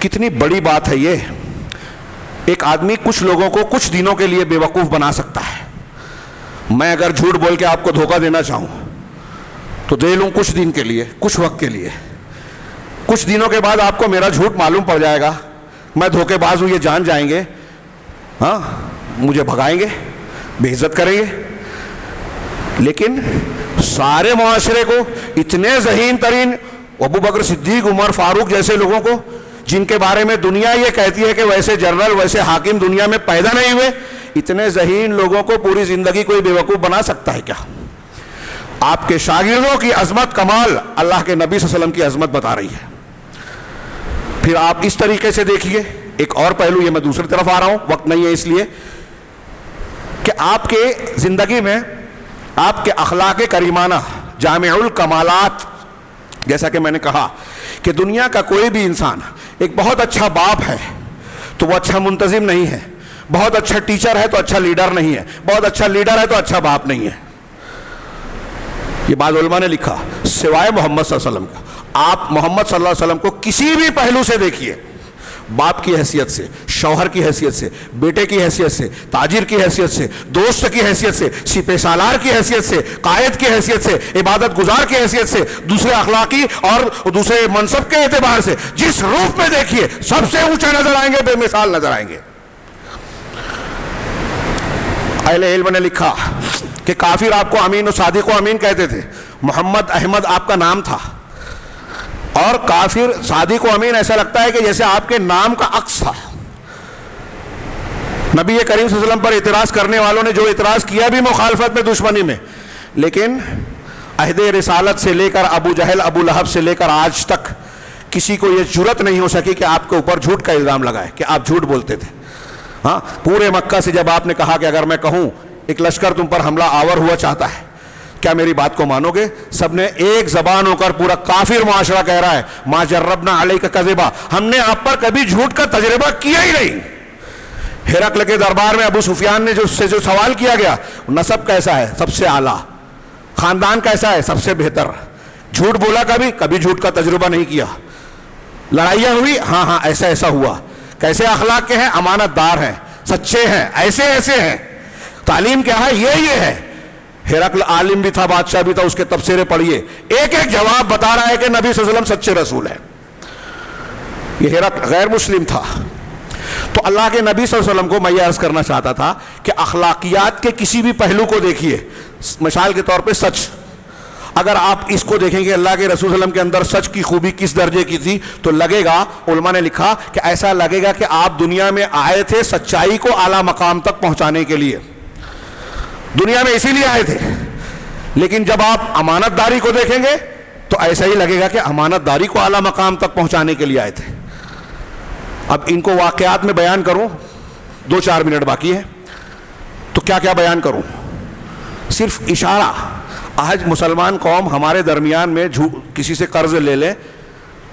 کتنی بڑی بات ہے یہ. ایک آدمی کچھ لوگوں کو کچھ دنوں کے لیے بے وقوف بنا سکتا ہے. میں اگر جھوٹ بول کے آپ کو دھوکہ دینا چاہوں تو دے لوں کچھ دن کے لیے، کچھ وقت کے لیے. کچھ دنوں کے بعد آپ کو میرا جھوٹ معلوم پڑ جائے گا، میں دھوکے باز ہوں یہ جان جائیں گے، ہاں مجھے بھگائیں گے، بے عزت کریں گے. لیکن سارے معاشرے کو اتنے ذہین ترین ابو بکر صدیق، عمر فاروق جیسے لوگوں کو، جن کے بارے میں دنیا یہ کہتی ہے کہ ویسے جنرل، ویسے حاکم دنیا میں پیدا نہیں ہوئے، اتنے ذہین لوگوں کو پوری زندگی کوئی بے وقوف بنا سکتا ہے کیا؟ آپ کے شاگردوں کی عظمت، کمال اللہ کے نبی صلی اللہ علیہ وسلم کی عظمت بتا رہی ہے. پھر آپ اس طریقے سے دیکھیے ایک اور پہلو، یہ میں دوسری طرف آ رہا ہوں، وقت نہیں ہے اس لیے، کہ آپ کے زندگی میں آپ کے اخلاق کریمانہ جامع الکمالات. جیسا کہ میں نے کہا کہ دنیا کا کوئی بھی انسان ایک بہت اچھا باپ ہے تو وہ اچھا منتظم نہیں ہے، بہت اچھا ٹیچر ہے تو اچھا لیڈر نہیں ہے، بہت اچھا لیڈر ہے تو اچھا باپ نہیں ہے. یہ بعض علماء نے لکھا سوائے محمد صلی اللہ علیہ وسلم کا. آپ محمد صلی اللہ علیہ وسلم کو کسی بھی پہلو سے دیکھیے، باپ کی حیثیت سے، شوہر کی حیثیت سے، بیٹے کی حیثیت سے، تاجر کی حیثیت سے، دوست کی حیثیت سے، سپہ سالار کی حیثیت سے، قائد کی حیثیت سے، عبادت گزار کی حیثیت سے، دوسرے اخلاقی اور دوسرے منصب کے اعتبار سے، جس روپ میں دیکھیے سب سے اونچا نظر آئیں گے، بے مثال نظر آئیں گے. اہل علم نے لکھا کہ کافر آپ کو امین و صادق و امین کہتے تھے. محمد احمد آپ کا نام تھا، اور کافر صادق و امین ایسا لگتا ہے کہ جیسے آپ کے نام کا عکس تھا. نبی کریم صلی اللہ علیہ وسلم پر اعتراض کرنے والوں نے جو اعتراض کیا بھی مخالفت میں، دشمنی میں، لیکن عہد رسالت سے لے کر ابو جہل، ابو لہب سے لے کر آج تک کسی کو یہ جرت نہیں ہو سکی کہ آپ کے اوپر جھوٹ کا الزام لگائے کہ آپ جھوٹ بولتے تھے. ہاں پورے مکہ سے جب آپ نے کہا کہ اگر میں کہوں ایک لشکر تم پر حملہ آور ہوا چاہتا ہے، کیا میری بات کو مانو گے؟ سب نے ایک زبان ہو کر، پورا کافر معاشرہ کہہ رہا ہے ما جربنا علیک کذبا، ہم نے آپ پر کبھی جھوٹ کا تجربہ کیا ہی نہیں. ہرقل کے دربار میں ابو سفیان نے جو سوال کیا گیا، نسب کیسا ہے؟ سب سے اعلیٰ. خاندان کیسا ہے؟ سب سے بہتر. جھوٹ بولا کبھی جھوٹ کا تجربہ نہیں کیا. لڑائیاں ہوئی، ہاں ایسا ایسا ہوا. کیسے اخلاق کے ہیں؟ امانت دار ہیں، سچے ہیں، ایسے ہیں. تعلیم کیا ہے؟ یہ ہے. ہرقل عالم بھی تھا، بادشاہ بھی تھا، اس کے تبصرے پڑھیے، ایک جواب بتا رہا ہے کہ نبی صلی اللہ علیہ وسلم سچے رسول ہیں. یہ ہرقل غیر مسلم تھا. تو اللہ کے نبی صلی اللہ علیہ وسلم کو میں یہ عرض کرنا چاہتا تھا کہ اخلاقیات کے کسی بھی پہلو کو دیکھیے. مثال کے طور پہ سچ، اگر آپ اس کو دیکھیں گے اللہ کے رسول صلی اللہ علیہ وسلم کے اندر سچ کی خوبی کس درجے کی تھی، تو لگے گا، علماء نے لکھا کہ ایسا لگے گا کہ آپ دنیا میں آئے تھے سچائی کو اعلیٰ مقام تک پہنچانے کے لیے. دنیا میں اسی لیے آئے تھے. لیکن جب آپ امانت داری کو دیکھیں گے تو ایسا ہی لگے گا کہ امانت داری کو اعلیٰ مقام تک پہنچانے کے لیے آئے تھے. اب ان کو واقعات میں بیان کروں، 2-4 منٹ باقی ہے، تو کیا بیان کروں؟ صرف اشارہ. آج مسلمان قوم ہمارے درمیان میں کسی سے قرض لے لیں،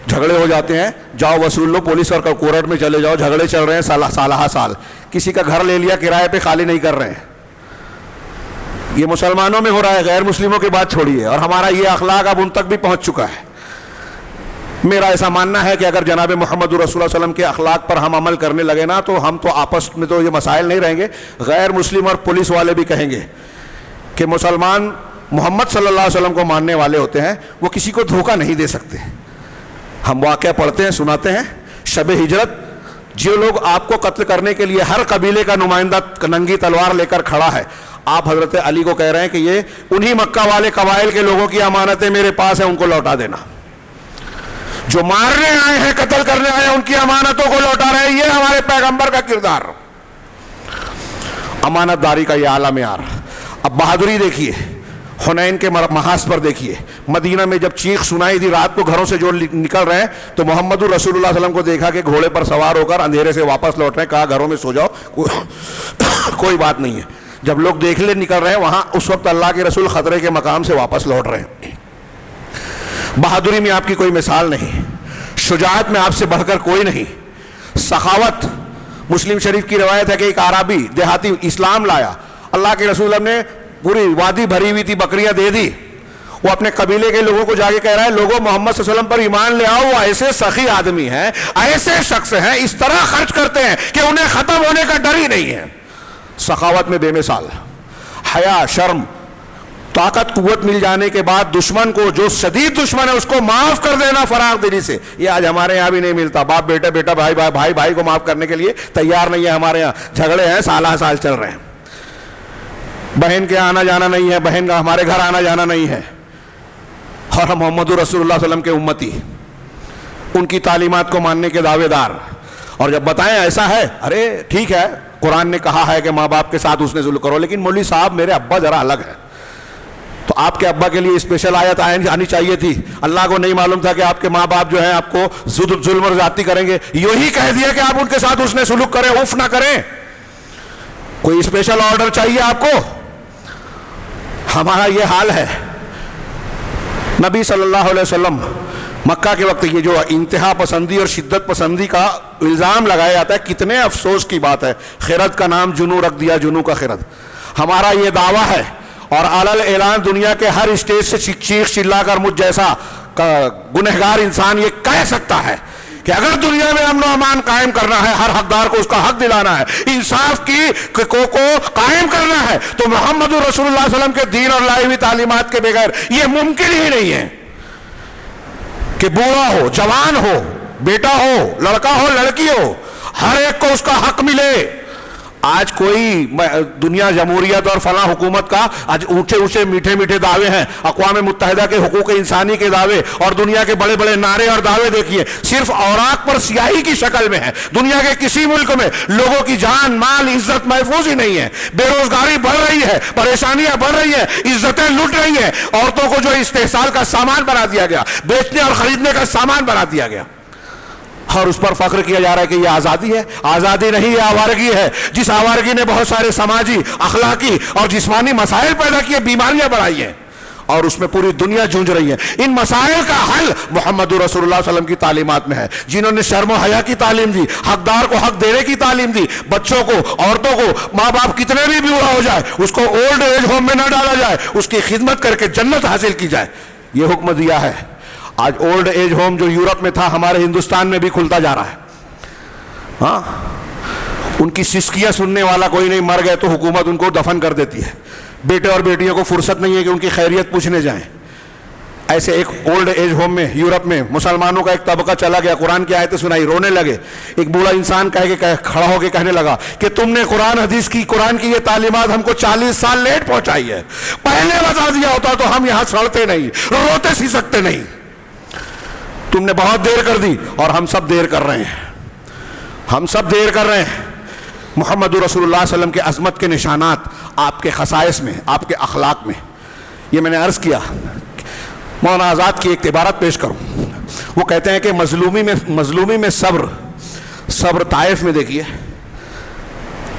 جھگڑے ہو جاتے ہیں، جاؤ وصول لو، پولیس اور کورٹ میں چلے جاؤ، جھگڑے چل رہے ہیں سالہ سال. کسی کا گھر لے لیا کرائے پہ، خالی نہیں کر رہے ہیں. یہ مسلمانوں میں ہو رہا ہے، غیر مسلموں کی بات چھوڑیے. اور ہمارا یہ اخلاق اب ان تک بھی پہنچ چکا ہے. میرا ایسا ماننا ہے کہ اگر جناب محمد رسول اللہ صلی اللہ علیہ وسلم کے اخلاق پر ہم عمل کرنے لگے نا، تو ہم تو آپس میں تو یہ مسائل نہیں رہیں گے. غیر مسلم اور پولیس والے بھی کہیں گے کہ مسلمان محمد صلی اللہ علیہ وسلم کو ماننے والے ہوتے ہیں، وہ کسی کو دھوکہ نہیں دے سکتے. ہم واقعہ پڑھتے ہیں، سناتے ہیں. شب ہجرت جو لوگ آپ کو قتل کرنے کے لیے ہر قبیلے کا نمائندہ ننگی تلوار لے کر کھڑا ہے، آپ حضرت علی کو کہہ رہے ہیں کہ یہ انہی مکہ والے قبائل کے لوگوں کی امانتیں میرے پاس ہیں، ان کو لوٹا دینا. جو مارنے آئے ہیں، قتل کرنے آئے ہیں، ان کی امانتوں کو لوٹا رہے ہیں. یہ ہمارے پیغمبر کا کردار، امانت داری کا یہ اعلیٰ معیار. اب بہادری دیکھیے، حنین کے محاذ پر دیکھیے. مدینہ میں جب چیخ سنائی دی رات کو گھروں سے جو نکل رہے ہیں، تو محمد رسول اللہ صلی اللہ علیہ وسلم کو دیکھا کہ گھوڑے پر سوار ہو کر اندھیرے سے واپس لوٹ رہے ہیں. کہا گھروں میں سو جاؤ، کوئی بات نہیں ہے. جب لوگ دیکھ لے نکل رہے ہیں، وہاں اس وقت اللہ کے رسول خطرے کے مقام سے واپس لوٹ رہے ہیں. بہادری میں آپ کی کوئی مثال نہیں، شجاعت میں آپ سے بڑھ کر کوئی نہیں. سخاوت، مسلم شریف کی روایت ہے کہ ایک عربی دیہاتی اسلام لایا، اللہ کے رسول نے پوری وادی بھری ہوئی تھی، بکریاں دے دی. وہ اپنے قبیلے کے لوگوں کو جا کے کہہ رہا ہے لوگوں محمد صلی اللہ علیہ وسلم پر ایمان لے آؤ، وہ ایسے سخی آدمی ہیں، ایسے شخص ہیں، اس طرح خرچ کرتے ہیں کہ انہیں ختم ہونے کا ڈر ہی نہیں ہے. سخاوت میں بے مثال. حیا، شرم، طاقت قوت مل جانے کے بعد دشمن کو، جو شدید دشمن ہے، اس کو معاف کر دینا فراغ دلی سے. یہ آج ہمارے یہاں بھی نہیں ملتا. باپ بیٹا، بیٹا بھائی، بھائی بھائی کو معاف کرنے کے لیے تیار نہیں ہے. ہمارے یہاں جھگڑے ہیں، سالہ سال چل رہے ہیں. بہن کے آنا جانا نہیں ہے، بہن کا ہمارے گھر آنا جانا نہیں ہے. اور ہم محمد رسول اللہ صلی اللہ علیہ وسلم کے امتی، ان کی تعلیمات کو ماننے کے دعوے دار. اور جب بتائیں ایسا ہے، ارے ٹھیک ہے قرآن نے کہا ہے کہ ماں باپ کے ساتھ اس نے ظلم کرو، لیکن مولوی صاحب میرے ابا ذرا الگ ہے. تو آپ کے ابا کے لیے اسپیشل آیت آنی چاہیے تھی. اللہ کو نہیں معلوم تھا کہ آپ کے ماں باپ جو ہیں آپ کو ظلم اور زیادتی کریں گے؟ یہی کہہ دیا کہ آپ ان کے ساتھ اس نے سلوک کریں، اف نہ کریں. کوئی اسپیشل آرڈر چاہیے آپ کو؟ ہمارا یہ حال ہے. نبی صلی اللہ علیہ وسلم مکہ کے وقت یہ جو انتہا پسندی اور شدت پسندی کا الزام لگایا جاتا ہے، کتنے افسوس کی بات ہے. خرد کا نام جنو رکھ دیا، جنو کا خرد. ہمارا یہ دعویٰ ہے اور علل اعلان دنیا کے ہر اسٹیج سے چیخ چلا کر مجھ جیسا گنہگار انسان یہ کہہ سکتا ہے کہ اگر دنیا میں امن و امان قائم کرنا ہے، ہر حقدار کو اس کا حق دلانا ہے، انصاف کی کو قائم کرنا ہے، تو محمد رسول اللہ صلی اللہ علیہ وسلم کے دین اور لائی ہوئی تعلیمات کے بغیر یہ ممکن ہی نہیں ہے کہ بوڑھا ہو، جوان ہو، بیٹا ہو، لڑکا ہو، لڑکی ہو، ہر ایک کو اس کا حق ملے. آج کوئی دنیا جمہوریت اور فلاں حکومت کا آج اونچے اونچے میٹھے میٹھے دعوے ہیں، اقوام متحدہ کے حقوق انسانی کے دعوے اور دنیا کے بڑے بڑے نعرے اور دعوے دیکھیے، صرف اوراق پر سیاہی کی شکل میں ہے. دنیا کے کسی ملک میں لوگوں کی جان، مال، عزت محفوظ ہی نہیں ہے. بے روزگاری بڑھ رہی ہے، پریشانیاں بڑھ رہی ہیں، عزتیں لٹ رہی ہیں. عورتوں کو جو استحصال کا سامان بنا دیا گیا، بیچنے اور خریدنے کا سامان بنا دیا گیا، اور اس پر فخر کیا جا رہا ہے کہ یہ آزادی ہے. آزادی نہیں، یہ آوارگی ہے. جس آوارگی نے بہت سارے سماجی، اخلاقی اور جسمانی مسائل پیدا کیے، بیماریاں بڑھائی ہیں، اور اس میں پوری دنیا جونج رہی ہے. ان مسائل کا حل محمد رسول اللہ صلی اللہ علیہ وسلم کی تعلیمات میں ہے، جنہوں نے شرم و حیا کی تعلیم دی، حقدار کو حق دینے کی تعلیم دی، بچوں کو، عورتوں کو، ماں باپ کتنے بھی بوڑھا ہو جائے اس کو اولڈ ایج ہوم میں نہ ڈالا جائے، اس کی خدمت کر کے جنت حاصل کی جائے. یہ حکم دیا ہے. آج اولڈ ایج ہوم جو یورپ میں تھا، ہمارے ہندوستان میں بھی کھلتا جا رہا ہے. ہاں، ان کی سسکیاں سننے والا کوئی نہیں، مر گئے تو حکومت ان کو دفن کر دیتی ہے. بیٹے اور بیٹیوں کو فرصت نہیں ہے کہ ان کی خیریت پوچھنے جائیں. ایسے ایک اولڈ ایج ہوم میں یورپ میں مسلمانوں کا ایک طبقہ چلا گیا، قرآن کی آیتیں سنائی، رونے لگے. ایک بوڑھا انسان کھڑا ہو کے کہنے لگا کہ تم نے قرآن حدیث کی، قرآن کی یہ تعلیمات ہم کو 40 سال لیٹ پہنچائی ہے. پہلے بتا دیا ہوتا تو ہم یہاں سڑتے نہیں، روتے سی سکتے نہیں. تم نے بہت دیر کر دی، اور ہم سب دیر کر رہے ہیں، ہم سب دیر کر رہے ہیں. محمد رسول اللہ صلی اللہ علیہ وسلم کے عظمت کے نشانات آپ کے خصائص میں، آپ کے اخلاق میں. یہ میں نے عرض کیا. مولانا آزاد کی ایک عبارت پیش کروں. وہ کہتے ہیں کہ مظلومی میں صبر طائف میں دیکھیے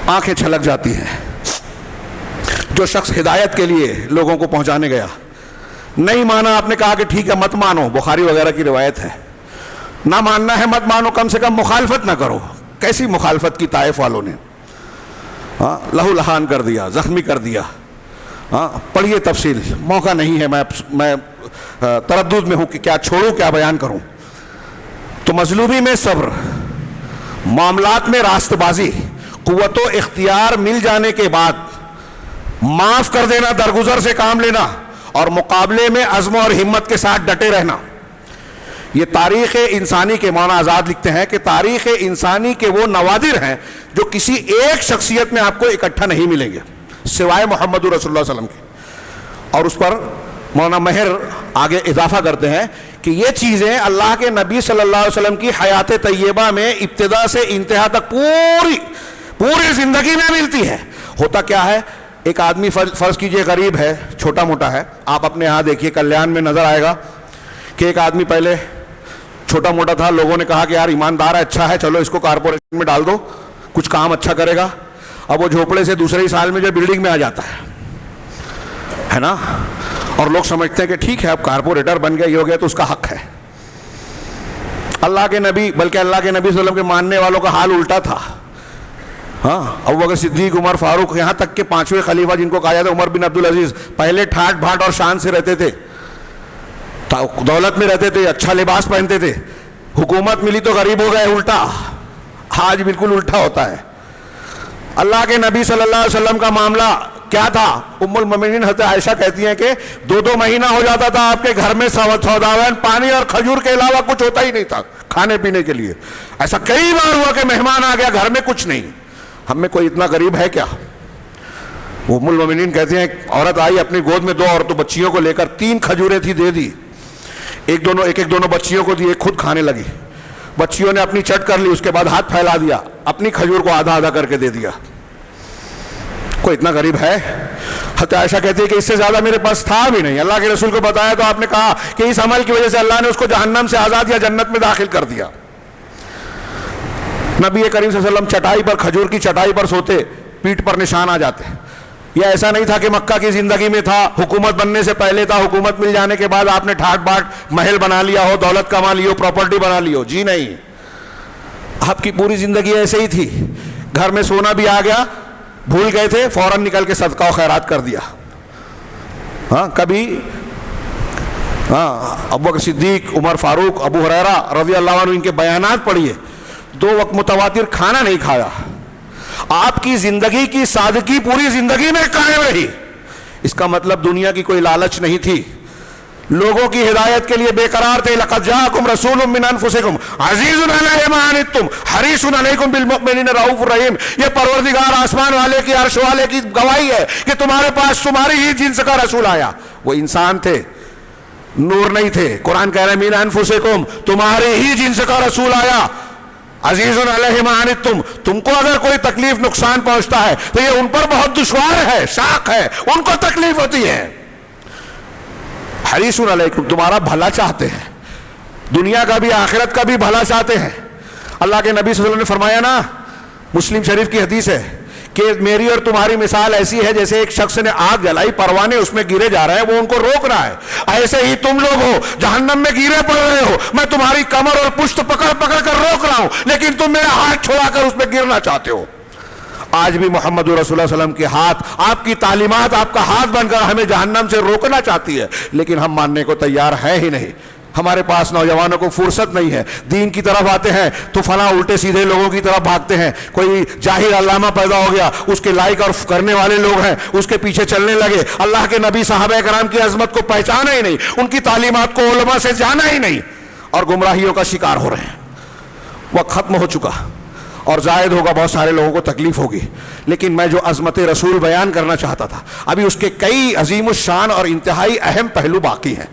آنکھیں چھلک جاتی ہیں. جو شخص ہدایت کے لیے لوگوں کو پہنچانے گیا، نہیں مانا، آپ نے کہا کہ ٹھیک ہے مت مانو، بخاری وغیرہ کی روایت ہے، نہ ماننا ہے مت مانو، کم سے کم مخالفت نہ کرو. کیسی مخالفت کی طائف والوں نے؟ لہو لہان کر دیا، زخمی کر دیا. پڑھیے تفصیل، موقع نہیں ہے، میں تردد میں ہوں کہ کیا چھوڑوں کیا بیان کروں. تو مظلومی میں صبر، معاملات میں راست بازی، قوت و اختیار مل جانے کے بعد معاف کر دینا، درگزر سے کام لینا، اور مقابلے میں عزم اور ہمت کے ساتھ ڈٹے رہنا. یہ تاریخ انسانی کے مولانا آزاد لکھتے ہیں کہ تاریخ انسانی کے وہ نوادر ہیں جو کسی ایک شخصیت میں آپ کو اکٹھا نہیں ملیں گے سوائے محمد رسول اللہ صلی اللہ علیہ وسلم کے. اور اس پر مولانا مہر آگے اضافہ کرتے ہیں کہ یہ چیزیں اللہ کے نبی صلی اللہ علیہ وسلم کی حیات طیبہ میں ابتدا سے انتہا تک پوری زندگی میں ملتی ہے. ہوتا کیا ہے, ایک آدمی فرض کیجئے غریب ہے, چھوٹا موٹا ہے, آپ اپنے ہاں دیکھیے کلیان میں نظر آئے گا کہ ایک آدمی پہلے چھوٹا موٹا تھا, لوگوں نے کہا کہ یار ایماندار ہے, اچھا ہے, چلو اس کو کارپوریشن میں ڈال دو, کچھ کام اچھا کرے گا. اب وہ جھوپڑے سے دوسرے ہی سال میں جو بلڈنگ میں آ جاتا ہے نا, اور لوگ سمجھتے ہیں کہ ٹھیک ہے اب کارپوریٹر بن گیا, یہ ہو گیا تو اس کا حق ہے. اللہ کے نبی, بلکہ اللہ کے نبی صلی اللہ علیہ وسلم کے ماننے والوں کا حال الٹا تھا. ہاں, ابوبکر صدیق, عمر فاروق, یہاں تک کہ پانچویں خلیفہ جن کو کہا جاتا ہے عمر بن عبدالعزیز, پہلے ٹھاٹ بھاٹ اور شان سے رہتے تھے, دولت میں رہتے تھے, اچھا لباس پہنتے تھے, حکومت ملی تو غریب ہو گئے. الٹا, آج بالکل الٹا ہوتا ہے. اللہ کے نبی صلی اللہ علیہ وسلم کا معاملہ کیا تھا؟ ام المومنین حضرت عائشہ کہتی ہیں کہ 2 مہینہ ہو جاتا تھا آپ کے گھر میں سوداوین پانی اور کھجور کے علاوہ کچھ ہوتا ہی نہیں تھا کھانے پینے کے لیے. ایسا کئی بار ہوا کہ مہمان آ گیا, گھر میں کچھ نہیں. ہم میں کوئی اتنا غریب ہے کیا؟ ام المومنین کہتی ہیں عورت آئی, اپنی گود میں 2 عورتوں بچیوں کو لے کر 3 کھجوریں تھی, دے دی, ایک دونوں بچیوں کو دی, ایک خود کھانے لگی. بچیوں نے اپنی چٹ کر لی, اس کے بعد ہاتھ پھیلا دیا, اپنی کھجور کو آدھا آدھا کر کے دے دیا. کوئی اتنا غریب ہے؟ حضرت عائشہ کہتی ہے کہ اس سے زیادہ میرے پاس تھا بھی نہیں. اللہ کے رسول کو بتایا تو آپ نے کہا کہ اس عمل کی وجہ سے اللہ نے اس کو جہنم سے آزاد یا جنت میں داخل کر دیا. نبی کریم صلی اللہ علیہ وسلم چٹائی پر, کھجور کی چٹائی پر سوتے, پیٹھ پر نشان آ جاتے. یہ ایسا نہیں تھا کہ مکہ کی زندگی میں تھا, حکومت بننے سے پہلے تھا, حکومت مل جانے کے بعد آپ نے ٹھاٹ باٹ محل بنا لیا ہو, دولت کما لی ہو, پراپرٹی بنا لی ہو. جی نہیں, آپ کی پوری زندگی ایسے ہی تھی. گھر میں سونا بھی آ گیا, بھول گئے تھے, فوراً نکل کے صدقہ و خیرات کر دیا. ہاں, کبھی ابوبکر صدیق, عمر فاروق, ابو ہریرہ رضی اللہ عنہ, ان کے بیانات پڑھیے, 2 وقت متواتر کھانا نہیں کھایا. آپ کی زندگی کی سادگی پوری زندگی میں قائم رہی. اس کا مطلب دنیا کی کوئی لالچ نہیں تھی, لوگوں کی ہدایت کے لیے بے قرار تھے. لقد جاءکم رسول من انفسکم عزیز علیہ ما عنتم حریص علیکم بالمؤمنین رؤوف الرحیم. یہ پروردگار آسمان والے کی, عرش والے کی گواہی ہے کہ تمہارے پاس تمہاری ہی جنس کا رسول آیا. وہ انسان تھے, نور نہیں تھے. قرآن کہہ رہے ہیں من انفسکم, تمہارے ہی جنس کا رسول آیا. عزیز علیہ ما عنتم, تم کو اگر کوئی تکلیف نقصان پہنچتا ہے تو یہ ان پر بہت دشوار ہے, شاق ہے, ان کو تکلیف ہوتی ہے. حریص علیکم, تمہارا بھلا چاہتے ہیں, دنیا کا بھی آخرت کا بھی بھلا چاہتے ہیں. اللہ کے نبی صلی اللہ علیہ وسلم نے فرمایا نا, مسلم شریف کی حدیث ہے کہ میری اور تمہاری مثال ایسی ہے جیسے ایک شخص نے آگ جلائی, پروانے اس میں گرے جا رہے ہیں, وہ ان کو روک رہا ہے. ایسے ہی تم لوگ ہو, جہنم میں گرے پڑ رہے ہو, میں تمہاری کمر اور پشت پکڑ پکڑ کر روک رہا ہوں, لیکن تم میرا ہاتھ چھوڑا کر اس میں گرنا چاہتے ہو. آج بھی محمد رسول اللہ صلی اللہ علیہ وسلم کے ہاتھ, آپ کی تعلیمات آپ کا ہاتھ بن کر ہمیں جہنم سے روکنا چاہتی ہے, لیکن ہم ماننے کو تیار ہے ہی نہیں. ہمارے پاس نوجوانوں کو فرصت نہیں ہے, دین کی طرف آتے ہیں تو فلاں الٹے سیدھے لوگوں کی طرف بھاگتے ہیں. کوئی جاہل علامہ پیدا ہو گیا, اس کے لائق اور کرنے والے لوگ ہیں, اس کے پیچھے چلنے لگے. اللہ کے نبی صحابہ کرام کی عظمت کو پہچانا ہی نہیں, ان کی تعلیمات کو علماء سے جانا ہی نہیں, اور گمراہیوں کا شکار ہو رہے ہیں. وقت ختم ہو چکا اور زائد ہوگا, بہت سارے لوگوں کو تکلیف ہوگی, لیکن میں جو عظمت رسول بیان کرنا چاہتا تھا, ابھی اس کے کئی عظیم الشان اور انتہائی اہم پہلو باقی ہیں.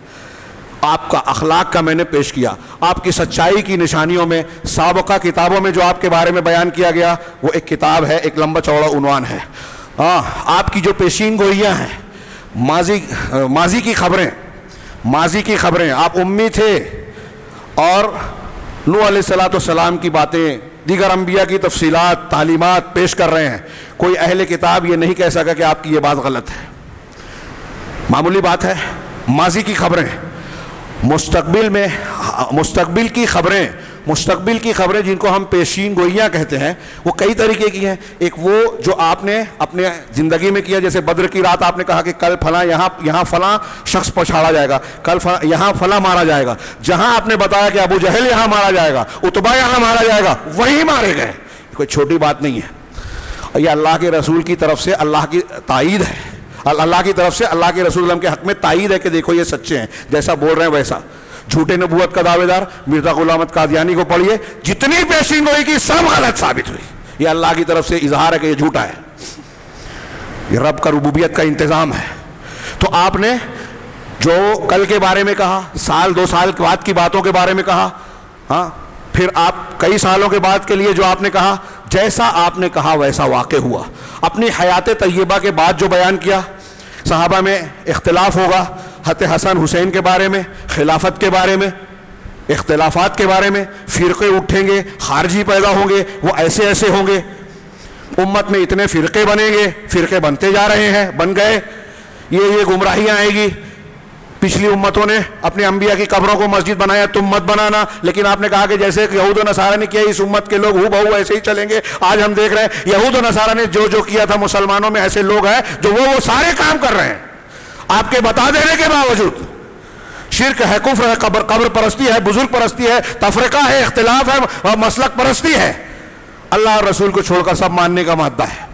آپ کا اخلاق کا میں نے پیش کیا, آپ کی سچائی کی نشانیوں میں سابقہ کتابوں میں جو آپ کے بارے میں بیان کیا گیا وہ ایک کتاب ہے, ایک لمبا چوڑا عنوان ہے. آپ کی جو پیشین گوئیاں ہیں, ماضی کی خبریں, آپ امی تھے اور نوح علیہ السلام کی باتیں, دیگر انبیاء کی تفصیلات, تعلیمات پیش کر رہے ہیں. کوئی اہل کتاب یہ نہیں کہہ سکا کہ آپ کی یہ بات غلط ہے. معمولی بات ہے. ماضی کی خبریں, مستقبل کی خبریں جن کو ہم پیشین گوئیاں کہتے ہیں, وہ کئی طریقے کی ہیں. ایک وہ جو آپ نے اپنے زندگی میں کیا, جیسے بدر کی رات آپ نے کہا کہ کل فلاں یہاں فلاں شخص پچھاڑا جائے گا, کل یہاں فلاں مارا جائے گا. جہاں آپ نے بتایا کہ ابو جہل یہاں مارا جائے گا, اتبا یہاں مارا جائے گا, وہی مارے گئے. کوئی چھوٹی بات نہیں ہے. اور یہ اللہ کے رسول کی طرف سے اللہ کی تائید ہے, اللہ کی طرف سے اللہ کے رسول کے حق میں تائید ہے کہ دیکھو یہ سچے ہیں, جیسا بول رہے ہیں ویسا. جھوٹے نبوت کا دعوے دار مرزا غلام احمد قادیانی کو پڑھیے، جتنی پیشین گوئی کی سب غلط ثابت ہوئی. یہ اللہ کی طرف سے اظہار ہے کہ یہ جھوٹا ہے. یہ رب کا ربوبیت کا انتظام ہے. تو آپ نے جو کل کے بارے میں کہا، سال 2 سال کے بعد کی باتوں کے بارے میں کہا، ہاں پھر آپ کئی سالوں کے بعد کے لیے جو آپ نے کہا، جیسا آپ نے کہا ویسا واقع ہوا. اپنی حیات طیبہ کے بعد جو بیان کیا، صحابہ میں اختلاف ہوگا، حضرت حسن حسین کے بارے میں، خلافت کے بارے میں، اختلافات کے بارے میں، فرقے اٹھیں گے، خارجی پیدا ہوں گے، وہ ایسے ایسے ہوں گے، امت میں اتنے فرقے بنیں گے، فرقے بنتے جا رہے ہیں، بن گئے، یہ گمراہیاں آئے گی. پچھلی امتوں نے اپنے انبیاء کی قبروں کو مسجد بنایا، تم مت بنانا. لیکن آپ نے کہا کہ جیسے یہود و نصارہ نے کیا، اس امت کے لوگ ہو بہو ایسے ہی چلیں گے. آج ہم دیکھ رہے ہیں یہود و نصارہ نے جو کیا تھا، مسلمانوں میں ایسے لوگ ہیں جو وہ سارے کام کر رہے ہیں آپ کے بتا دینے کے باوجود. شرک ہے، کفر ہے، قبر پرستی ہے، بزرگ پرستی ہے، تفرقہ ہے، اختلاف ہے اور مسلک پرستی ہے. اللہ اور رسول کو چھوڑ کر سب ماننے کا مادہ ہے.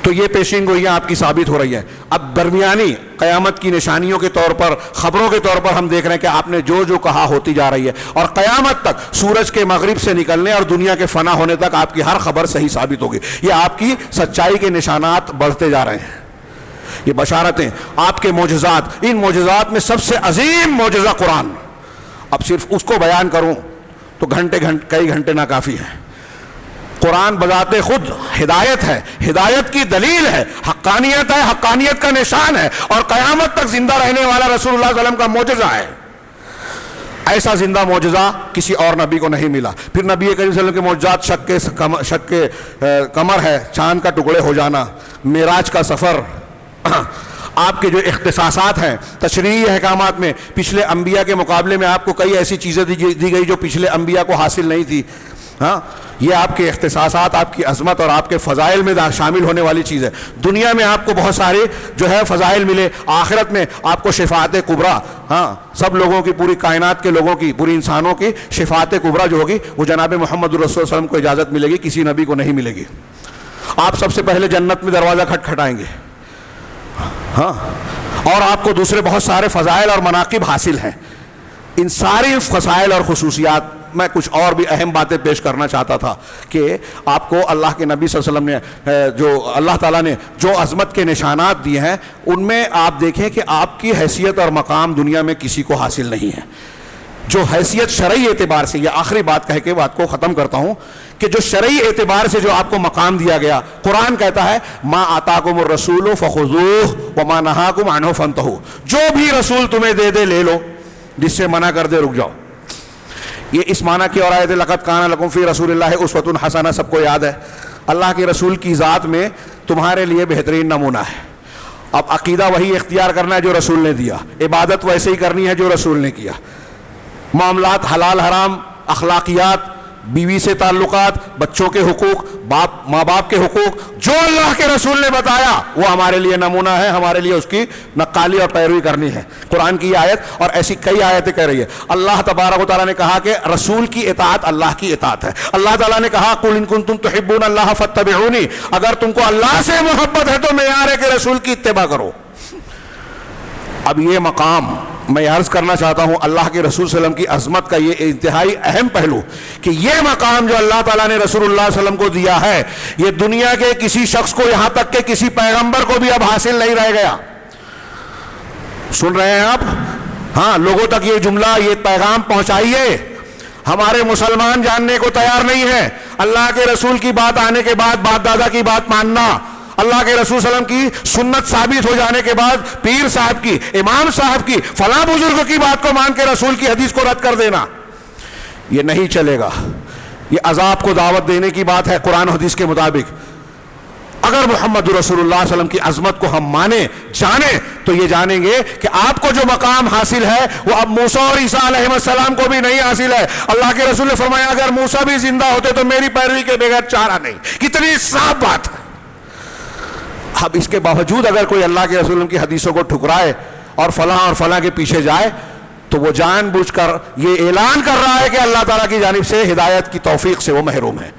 تو یہ پیشین گوئیاں آپ کی ثابت ہو رہی ہے. اب درمیانی قیامت کی نشانیوں کے طور پر، خبروں کے طور پر ہم دیکھ رہے ہیں کہ آپ نے جو کہا ہوتی جا رہی ہے، اور قیامت تک سورج کے مغرب سے نکلنے اور دنیا کے فنا ہونے تک آپ کی ہر خبر صحیح ثابت ہوگی. یہ آپ کی سچائی کے نشانات بڑھتے جا رہے ہیں. یہ بشارتیں، آپ کے معجزات، ان معجزات میں سب سے عظیم معجزہ قرآن. اب صرف اس کو بیان کروں تو کئی گھنٹے ناکافی ہیں. قرآن بذات خود ہدایت ہے، ہدایت کی دلیل ہے، حقانیت ہے، حقانیت کا نشان ہے، اور قیامت تک زندہ رہنے والا رسول اللہ صلی اللہ علیہ وسلم کا معجزہ ہے. ایسا زندہ معجزہ کسی اور نبی کو نہیں ملا. پھر نبی کریم صلی اللہ علیہ وسلم کے معجزات شق کے قمر ہے، چاند کا ٹکڑے ہو جانا، معراج کا سفر. آپ کے جو اختصاصات ہیں تشریعی احکامات میں، پچھلے انبیاء کے مقابلے میں آپ کو کئی ایسی چیزیں دی گئی جو پچھلے انبیاء کو حاصل نہیں تھی. ہاں یہ آپ کے اختصاصات، آپ کی عظمت اور آپ کے فضائل میں شامل ہونے والی چیز ہے. دنیا میں آپ کو بہت سارے جو ہے فضائل ملے، آخرت میں آپ کو شفاعت کبریٰ، ہاں سب لوگوں کی، پوری کائنات کے لوگوں کی، پوری انسانوں کی شفاعت کبریٰ جو ہوگی وہ جناب محمد الرسول صلی اللہ علیہ وسلم کو اجازت ملے گی، کسی نبی کو نہیں ملے گی. آپ سب سے پہلے جنت میں دروازہ کھٹکھٹائیں گے. ہاں اور آپ کو دوسرے بہت سارے فضائل اور مناقب حاصل ہیں. ان ساری فضائل اور خصوصیات میں کچھ اور بھی اہم باتیں پیش کرنا چاہتا تھا کہ آپ کو اللہ کے نبی صلی اللہ علیہ وسلم نے جو اللہ تعالیٰ نے جو عظمت کے نشانات دیے ہیں، ان میں آپ دیکھیں کہ آپ کی حیثیت اور مقام دنیا میں کسی کو حاصل نہیں ہے. جو حیثیت شرعی اعتبار سے، یہ آخری بات کہہ کے بات کو ختم کرتا ہوں، کہ جو شرعی اعتبار سے جو آپ کو مقام دیا گیا، قرآن کہتا ہے ما آتاکم الرسول فخذوہ وما نہاکم عنہ فانتہوا. جو بھی رسول تمہیں دے لے لو، جس سے منع کر دے رک جاؤ. یہ اس معنی کی اور آیت لقد کان لکم فی رسول اللہ اسوۃ حسنہ سب کو یاد ہے. اللہ کے رسول کی ذات میں تمہارے لیے بہترین نمونہ ہے. اب عقیدہ وہی اختیار کرنا ہے جو رسول نے دیا، عبادت ویسے ہی کرنی ہے جو رسول نے کیا، معاملات حلال حرام، اخلاقیات، بیوی سے تعلقات، بچوں کے حقوق، ماں باپ کے حقوق، جو اللہ کے رسول نے بتایا وہ ہمارے لیے نمونہ ہے. ہمارے لیے اس کی نقالی اور پیروی کرنی ہے. قرآن کی یہ آیت اور ایسی کئی آیتیں کہہ رہی ہے. اللہ تبارک و تعالیٰ نے کہا کہ رسول کی اطاعت اللہ کی اطاعت ہے. اللہ تعالیٰ نے کہا قل ان کنتم تحبون اللہ فاتبعونی، اگر تم کو اللہ سے محبت ہے تو معیار ہے کہ رسول کی اتباع کرو. اب یہ مقام میں عرض کرنا چاہتا ہوں، اللہ کے رسول صلی اللہ علیہ وسلم کی عظمت کا یہ انتہائی اہم پہلو کہ یہ مقام جو اللہ تعالیٰ نے رسول اللہ صلی اللہ علیہ وسلم کو دیا ہے، یہ دنیا کے کسی شخص کو، یہاں تک کہ کسی پیغمبر کو بھی اب حاصل نہیں رہ گیا. سن رہے ہیں آپ؟ ہاں لوگوں تک یہ جملہ، یہ پیغام پہنچائیے. ہمارے مسلمان جاننے کو تیار نہیں ہے. اللہ کے رسول کی بات آنے کے بعد باپ دادا کی بات ماننا، اللہ کے رسول صلی اللہ علیہ وسلم کی سنت ثابت ہو جانے کے بعد پیر صاحب کی، امام صاحب کی، فلاں بزرگ کی بات کو مان کے رسول کی حدیث کو رد کر دینا، یہ نہیں چلے گا. یہ عذاب کو دعوت دینے کی بات ہے قرآن حدیث کے مطابق. اگر محمد رسول اللہ صلی اللہ علیہ وسلم کی عظمت کو ہم مانیں، جانیں، تو یہ جانیں گے کہ آپ کو جو مقام حاصل ہے وہ اب موسیٰ اور عیسیٰ علیہ السلام کو بھی نہیں حاصل ہے. اللہ کے رسول نے فرمایا اگر موسیٰ بھی زندہ ہوتے تو میری پیروی کے بغیر چارہ نہیں. کتنی صاف بات ہے. اب اس کے باوجود اگر کوئی اللہ کے رسول کی حدیثوں کو ٹھکرائے اور فلاں کے پیچھے جائے تو وہ جان بوجھ کر یہ اعلان کر رہا ہے کہ اللہ تعالیٰ کی جانب سے ہدایت کی توفیق سے وہ محروم ہے.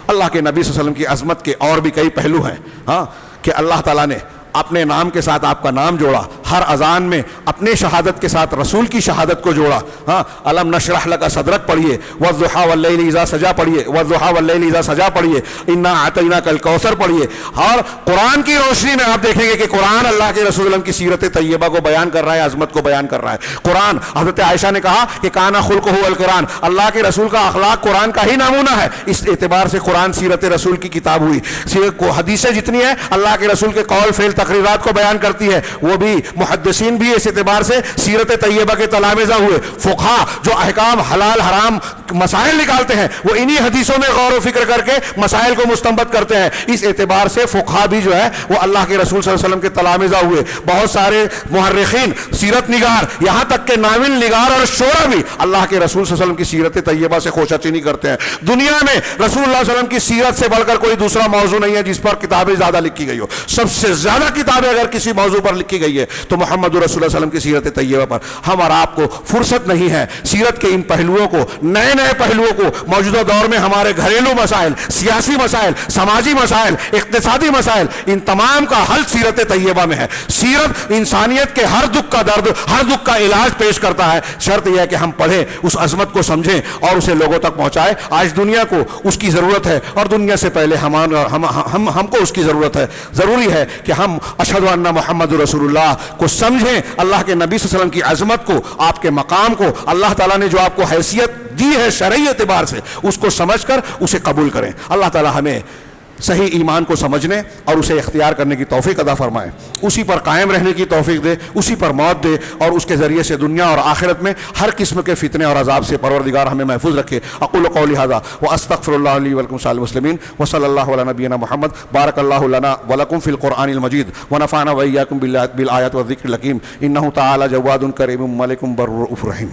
اللہ کے نبی صلی اللہ علیہ وسلم کی عظمت کے اور بھی کئی پہلو ہیں. ہاں کہ اللہ تعالیٰ نے اپنے نام کے ساتھ آپ کا نام جوڑا. ہر اذان میں اپنے شہادت کے ساتھ رسول کی شہادت کو جوڑا. ہاں الم نشرح لک صدرک پڑھیے, والضحیٰ واللیل اذا سجا پڑھیے, والضحیٰ واللیل اذا سجا پڑھیے, انا اعطیناک الکوثر پڑھیے. اور قرآن کی روشنی میں آپ دیکھیں گے کہ قرآن اللہ کے رسول کی سیرت طیبہ کو بیان کر رہا ہے, عظمت کو بیان کر رہا ہے. قرآن, حضرت عائشہ نے کہا کہ کانا خلقہ القرآن, اللہ کے رسول کا اخلاق قرآن کا ہی نمونہ ہے. اس اعتبار سے قرآن سیرت رسول کی کتاب ہوئی. حدیثیں جتنی ہیں اللہ کے رسول کے قول فعل تقریرات کو بیان کرتی ہے, وہ بھی محدثین بھی اس اعتبار سے سیرت طیبہ کے تلامذہ ہوئے. فقہا جو احکام حلال حرام مسائل نکالتے ہیں وہ انہی حدیثوں میں غور و فکر کر کے مسائل کو مستنبط کرتے ہیں. اس اعتبار سے فقہا بھی جو ہے وہ اللہ کے رسول صلی اللہ علیہ وسلم کے تلامذہ ہوئے. بہت سارے محرخین, سیرت نگار, یہاں تک کہ ناول نگار اور شعرا بھی اللہ کے رسول صلی اللہ علیہ وسلم کی سیرت طیبہ سے خوشاچینی کرتے ہیں. دنیا میں رسول اللہ صلی اللہ علیہ وسلم کی سیرت سے بڑھ کر کوئی دوسرا موضوع نہیں ہے جس پر کتابیں زیادہ لکھی گئی ہو. سب سے زیادہ کتابیں اگر کسی موضوع پر لکھی گئی ہے تو محمد رسول اللہ صلی اللہ علیہ وسلم کی سیرت طیبہ پر. ہم اور آپ کو فرصت نہیں ہے سیرت کے ان پہلوؤں کو, نئے نئے پہلوؤں کو, موجودہ دور میں ہمارے گھریلو مسائل, سیاسی مسائل, سماجی مسائل, اقتصادی مسائل, ان تمام کا حل سیرت طیبہ میں ہے. سیرت انسانیت کے ہر دکھ کا درد, ہر دکھ کا علاج پیش کرتا ہے. شرط یہ ہے کہ ہم پڑھیں, اس عظمت کو سمجھیں اور اسے لوگوں تک پہنچائیں. آج دنیا کو اس کی ضرورت ہے اور دنیا سے پہلے ہم کو اس کی ضرورت ہے. ضروری ہے کہ ہم اشہد ان محمد رسول اللہ کو سمجھیں, اللہ کے نبی صلی اللہ علیہ وسلم کی عظمت کو, آپ کے مقام کو, اللہ تعالیٰ نے جو آپ کو حیثیت دی ہے شرعی اعتبار سے, اس کو سمجھ کر اسے قبول کریں. اللہ تعالیٰ ہمیں صحیح ایمان کو سمجھنے اور اسے اختیار کرنے کی توفیق عطا فرمائے, اسی پر قائم رہنے کی توفیق دے, اسی پر موت دے اور اس کے ذریعے سے دنیا اور آخرت میں ہر قسم کے فتنے اور عذاب سے پروردگار ہمیں محفوظ رکھے. اقول قولی ھذا واستغفر اللہ لی ولکم سائر المسلمین وصلی اللہ علی نبینا محمد. بارک اللہ لنا ولکم فی القرآن المجید ونفعنا وإیاکم بالآیات والذکر الحکیم. انہ تعالی جواد کریم ملک بر رؤوف رحیم.